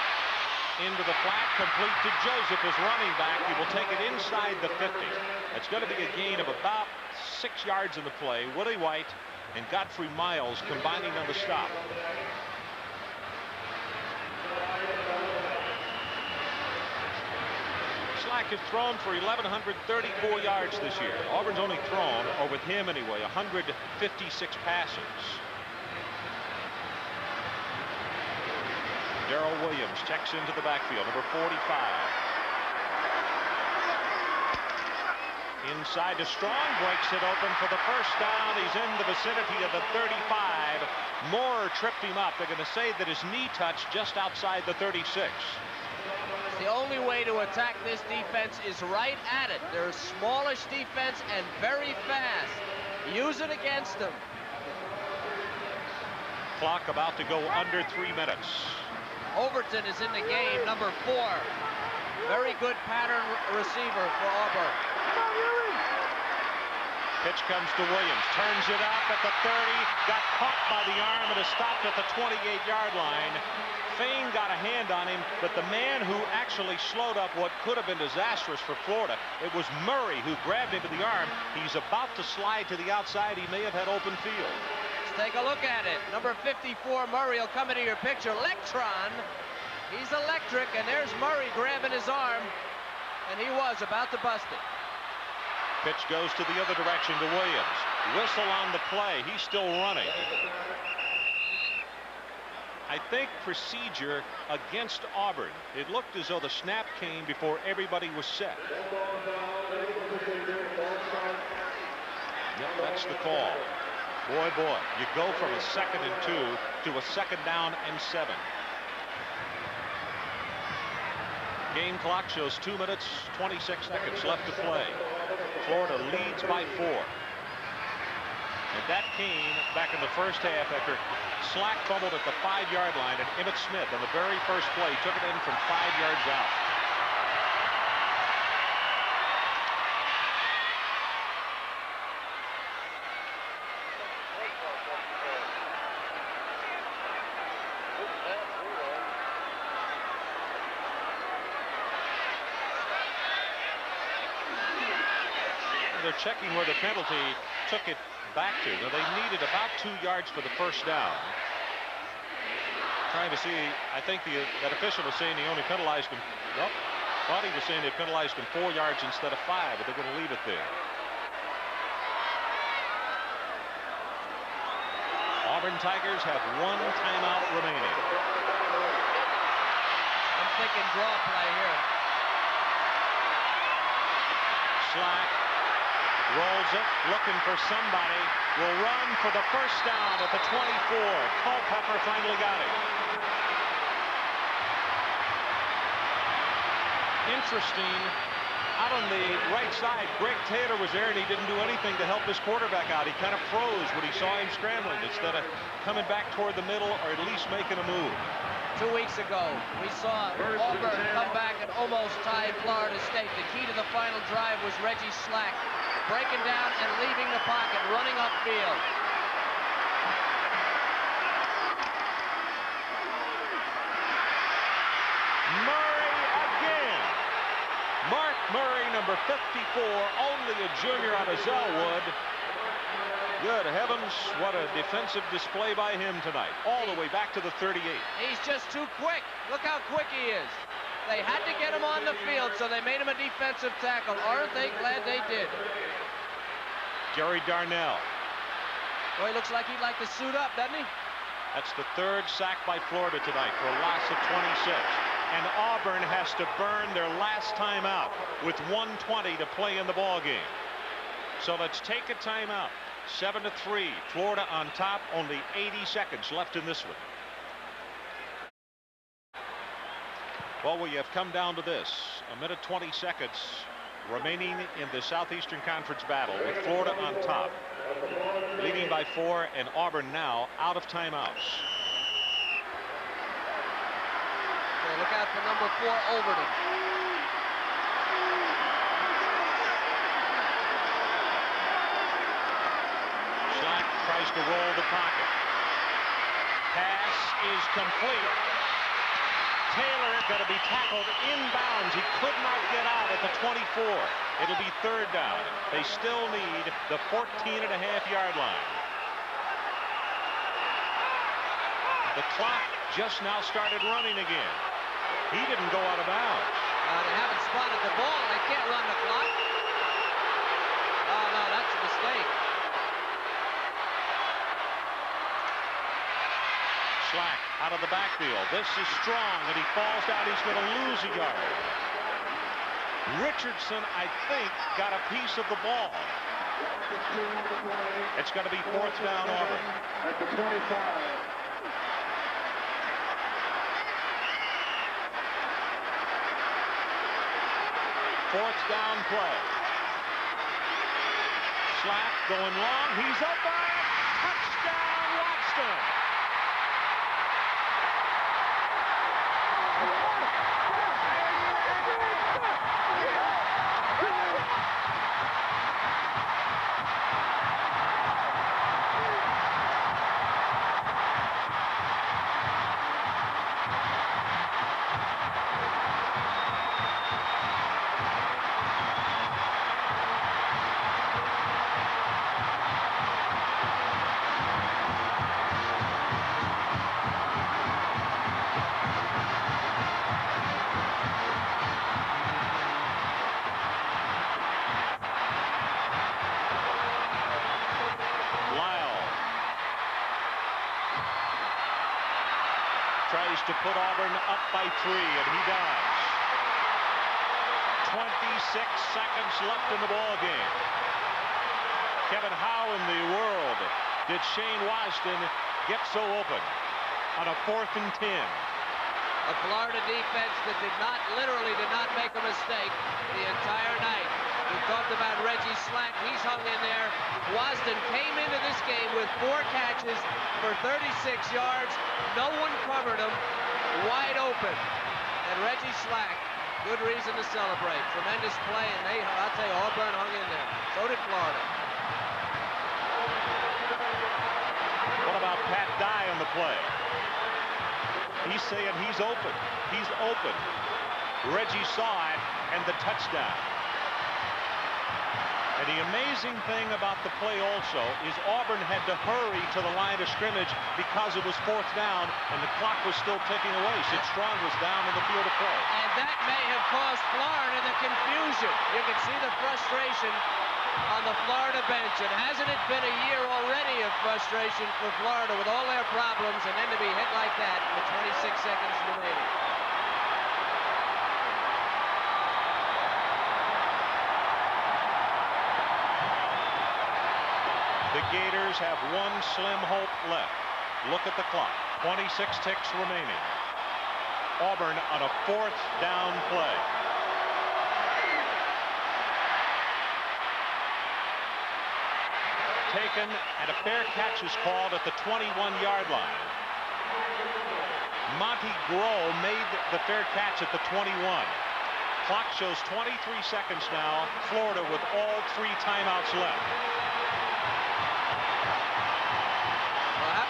Speaker 9: into the flat, complete to Joseph as running back. He will take it inside the 50. It's going to be a gain of about 6 yards in the play. Willie White and Godfrey Miles combining on the stop. Slack has thrown for 1,134 yards this year. Auburn's only thrown, or with him anyway, 156 passes. Darrell Williams checks into the backfield, number 45. Inside to Strong, breaks it open for the first down. He's in the vicinity of the 35. Moore tripped him up. They're going to say that his knee touched just outside the 36.
Speaker 8: The only way to attack this defense is right at it. They're a smallish defense and very fast. Use it against them.
Speaker 9: Clock about to go under 3 minutes.
Speaker 8: Overton is in the game, number 4. Very good pattern receiver for Auburn.
Speaker 9: Pitch comes to Williams, turns it up at the 30, got caught by the arm and is stopped at the 28-yard line. Fain got a hand on him, but the man who actually slowed up what could have been disastrous for Florida, it was Murray who grabbed him to the arm. He's about to slide to the outside. He may have had open field.
Speaker 8: Let's take a look at it. Number 54, Murray, will come into your picture. Electron. He's electric, and there's Murray grabbing his arm, and he was about to bust it.
Speaker 9: Pitch goes to the other direction to Williams. Whistle on the play. He's still running. I think procedure against Auburn. It looked as though the snap came before everybody was set. Yep, that's the call. Boy, you go from a 2nd and 2 to a 2nd down and 7. Game clock shows 2 minutes, 26 seconds left to play. Florida leads by 4. And that came back in the first half after Slack fumbled at the 5-yard line, and Emmitt Smith on the very first play took it in from 5 yards out. They're checking where the penalty took it back to. Now, they needed about 2 yards for the first down. Trying to see, I think that official was saying he only penalized him. Well, thought he was saying they penalized him 4 yards instead of 5, but they're going to leave it there. Auburn Tigers have 1 timeout remaining.
Speaker 8: I'm thinking draw play here.
Speaker 9: Slack rolls it, looking for somebody, will run for the first down at the 24. Culpepper finally got it. Interesting, out on the right side, Greg Taylor was there and he didn't do anything to help his quarterback out. He kind of froze when he saw him scrambling instead of coming back toward the middle or at least making a move.
Speaker 8: 2 weeks ago, we saw Auburn come back and almost tie Florida State. The key to the final drive was Reggie Slack breaking down and leaving the pocket, running upfield.
Speaker 9: Murray again. Mark Murray, number 54, only a junior out of Zellwood. Good heavens, what a defensive display by him tonight. All the way back to the 38.
Speaker 8: He's just too quick. Look how quick he is. They had to get him on the field, so they made him a defensive tackle. Aren't they glad they did?
Speaker 9: Jerry Darnell.
Speaker 8: Boy, he looks like he'd like to suit up, doesn't he?
Speaker 9: That's the 3rd sack by Florida tonight for a loss of 26. And Auburn has to burn their last timeout with 1:20 to play in the ball game. So let's take a timeout. 7-3. Florida on top. Only 80 seconds left in this one. Well, we have come down to this. 1 minute 20 seconds remaining in the Southeastern Conference battle with Florida on top, leading by 4, and Auburn now out of timeouts.
Speaker 8: Okay, look out for number 4, Overton.
Speaker 9: Slack tries to roll the pocket. Pass is complete. Taylor going to be tackled inbounds. He could not get out at the 24. It'll be 3rd down. They still need the 14.5-yard line. The clock just now started running again. He didn't go out of bounds.
Speaker 8: They haven't spotted the ball. They can't run the clock. Oh, no, that's a mistake.
Speaker 2: Slack out of the backfield. This is strong, and he falls down. He's going to lose a yard. Richardson, I think, got a piece of the ball. It's going to be 4th down, Auburn.
Speaker 6: At the 25.
Speaker 2: Fourth down play. Slack going long. He's open. Touchdown, Watson. Tries to put Auburn up by 3, and he does. 26 seconds left in the ball game. Kevin, how in the world did Shane Wasden get so open on a 4th and 10?
Speaker 8: A Florida defense that literally did not make a mistake the entire night. We talked about Reggie Slack. He's hung in there. Wasden came into this game with 4 catches for 36 yards. No one covered him. Wide open. And Reggie Slack, good reason to celebrate. Tremendous play, and I'll tell you, Auburn hung in there. So did Florida.
Speaker 2: What about Pat Dye on the play? He's saying he's open. He's open. Reggie saw it, and the touchdown. And the amazing thing about the play also is Auburn had to hurry to the line of scrimmage because it was 4th down and the clock was still ticking away. Sid Strong was down in the field of play.
Speaker 8: And that may have caused Florida the confusion. You can see the frustration on the Florida bench. And hasn't it been a year already of frustration for Florida with all their problems, and then to be hit like that with 26 seconds remaining?
Speaker 2: The Gators have one slim hope left. Look at the clock. 26 ticks remaining. Auburn on a 4th down play. Taken, and a fair catch is called at the 21-yard line. Monty Groh made the fair catch at the 21. Clock shows 23 seconds now. Florida with all 3 timeouts left.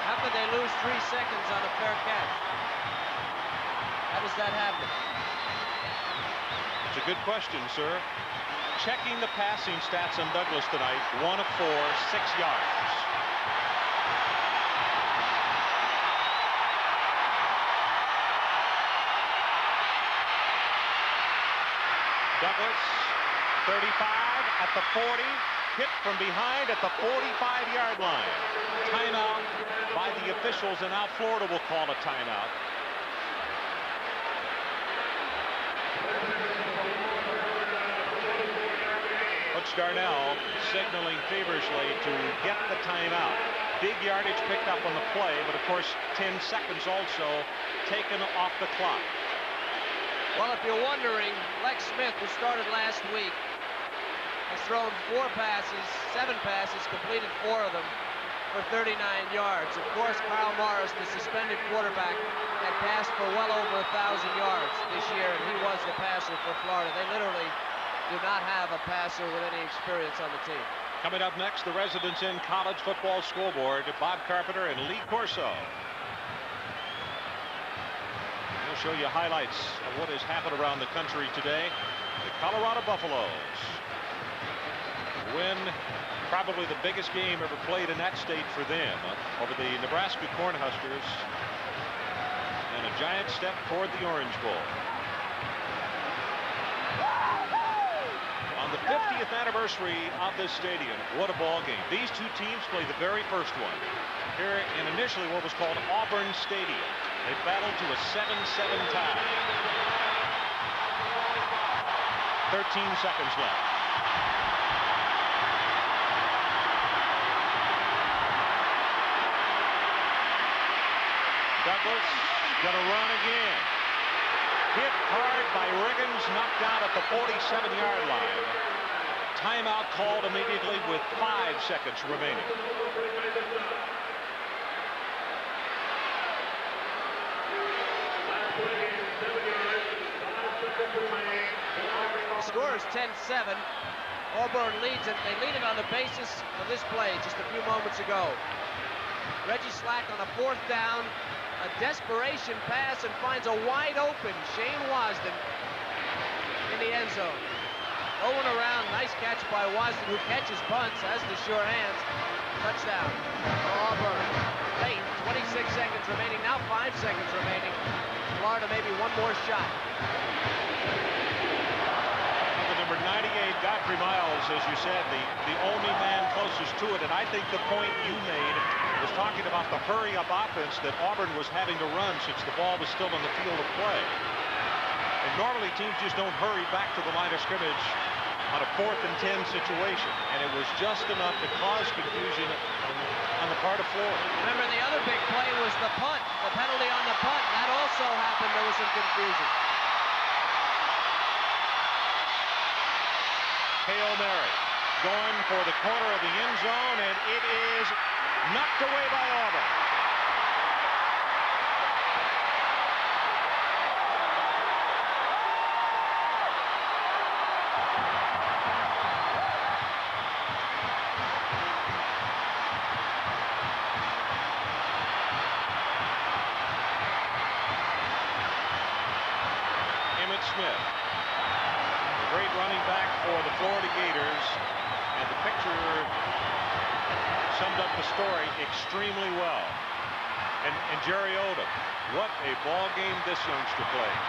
Speaker 8: How could they lose 3 seconds on a fair catch? How does that happen?
Speaker 2: It's a good question, sir. Checking the passing stats on Douglas tonight, 1 of 4, 6 yards. Douglas, 35 at the 40, hit from behind at the 45-yard line. Timeout by the officials, and now Florida will call a timeout. Coach Darnell signaling feverishly to get the timeout. Big yardage picked up on the play, but of course 10 seconds also taken off the clock.
Speaker 8: Well, if you're wondering, Lex Smith, who started last week, has thrown 4 passes, 7 passes, completed 4 of them for 39 yards. Of course, Kyle Morris, the suspended quarterback, had passed for well over 1,000 yards this year, and he was the passer for Florida. They literally do not have a passer with any experience on the team.
Speaker 2: Coming up next, the Residents Inn College Football Scoreboard, Bob Carpenter and Lee Corso. We'll show you highlights of what has happened around the country today. The Colorado Buffaloes win probably the biggest game ever played in that state for them over the Nebraska Cornhuskers, and a giant step toward the Orange Bowl.
Speaker 9: anniversary of this stadium. What a ball game. These two teams played the very first one here in initially what was called Auburn Stadium. They battled to a 7-7 tie. 13 seconds left. Douglas gonna run again. Hit hard by Riggins, knocked out at the 47-yard line. Timeout called immediately with 5 seconds remaining.
Speaker 8: The score is 10-7. Auburn leads it. They lead it on the basis of this play just a few moments ago. Reggie Slack on a 4th down. A desperation pass and finds a wide open Shane Wasden in the end zone. Going around, nice catch by Wasden, who catches punts, has the sure hands. Touchdown for Auburn. Late, 26 seconds remaining, now 5 seconds remaining. Florida maybe one more shot.
Speaker 9: The number 98, Godfrey Miles, as you said, the only man closest to it, and I think the point you made was talking about the hurry-up offense that Auburn was having to run since the ball was still on the field of play. And normally teams just don't hurry back to the line of scrimmage on a 4th and 10 situation, and it was just enough to cause confusion on the part of Florida.
Speaker 8: Remember, the other big play was the punt, the penalty on the punt. That also happened. There was some confusion.
Speaker 9: Hail Mary going for the corner of the end zone, and it is knocked away by Auburn. Emmett Smith, the great running back for the Florida Gators, and the picture summed up the story extremely well. And Jerry Odom, what a ball game this youngster played.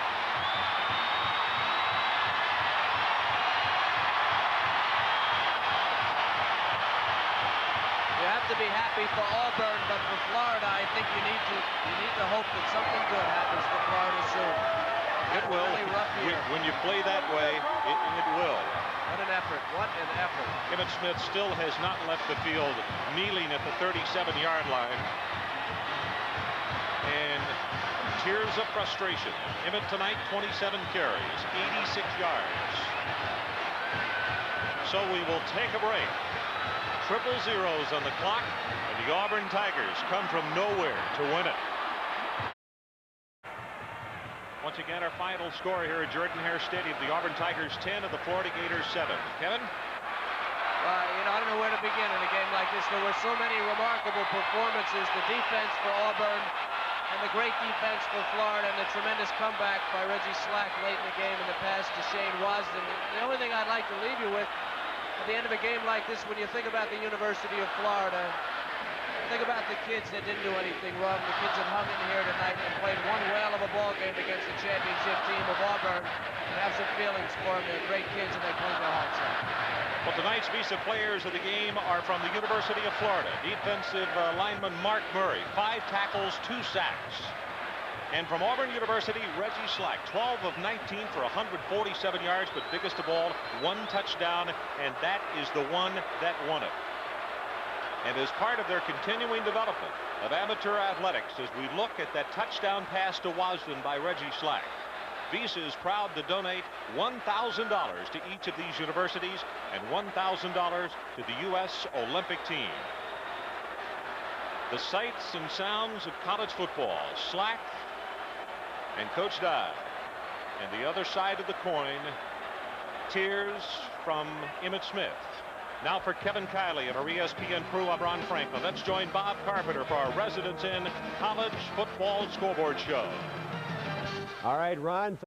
Speaker 8: You have to be happy for Auburn, but for Florida, I think you need to hope that something good happens for Florida soon.
Speaker 9: It will.
Speaker 8: Really rough year.
Speaker 9: When you play that way, it will.
Speaker 8: What an effort. What an effort.
Speaker 9: Emmett Smith still has not left the field, kneeling at the 37-yard line. And tears of frustration. Emmett tonight, 27 carries, 86 yards. So we will take a break. Triple zeros on the clock, and the Auburn Tigers come from nowhere to win it. Once again, our final score here at Jordan-Hare Stadium, the Auburn Tigers 10 and the Florida Gators 7. Kevin?
Speaker 8: I don't know where to begin in a game like this. There were so many remarkable performances. The defense for Auburn and the great defense for Florida, and the tremendous comeback by Reggie Slack late in the game and the pass to Shane Wasden. The only thing I'd like to leave you with at the end of a game like this, when you think about the University of Florida, think about the kids that didn't do anything wrong, the kids that hung in here tonight and played one whale of a ball game against the championship team of Auburn, and have some feelings for them. They're great kids, and they clean their hearts out.
Speaker 9: Well, tonight's Visa players of the game are from the University of Florida. Defensive lineman Mark Murray, 5 tackles, 2 sacks. And from Auburn University, Reggie Slack, 12 of 19 for 147 yards, but biggest of all, 1 touchdown, and that is the one that won it. And as part of their continuing development of amateur athletics, as we look at that touchdown pass to Wasden by Reggie Slack, Visa is proud to donate $1,000 to each of these universities and $1,000 to the U.S. Olympic team. The sights and sounds of college football, Slack and Coach Dye. And the other side of the coin, tears from Emmett Smith. Now for Kevin Kiley and our ESPN crew, I'm Ron Franklin. Let's join Bob Carpenter for our Residence Inn College Football Scoreboard Show.
Speaker 16: All right, Ron.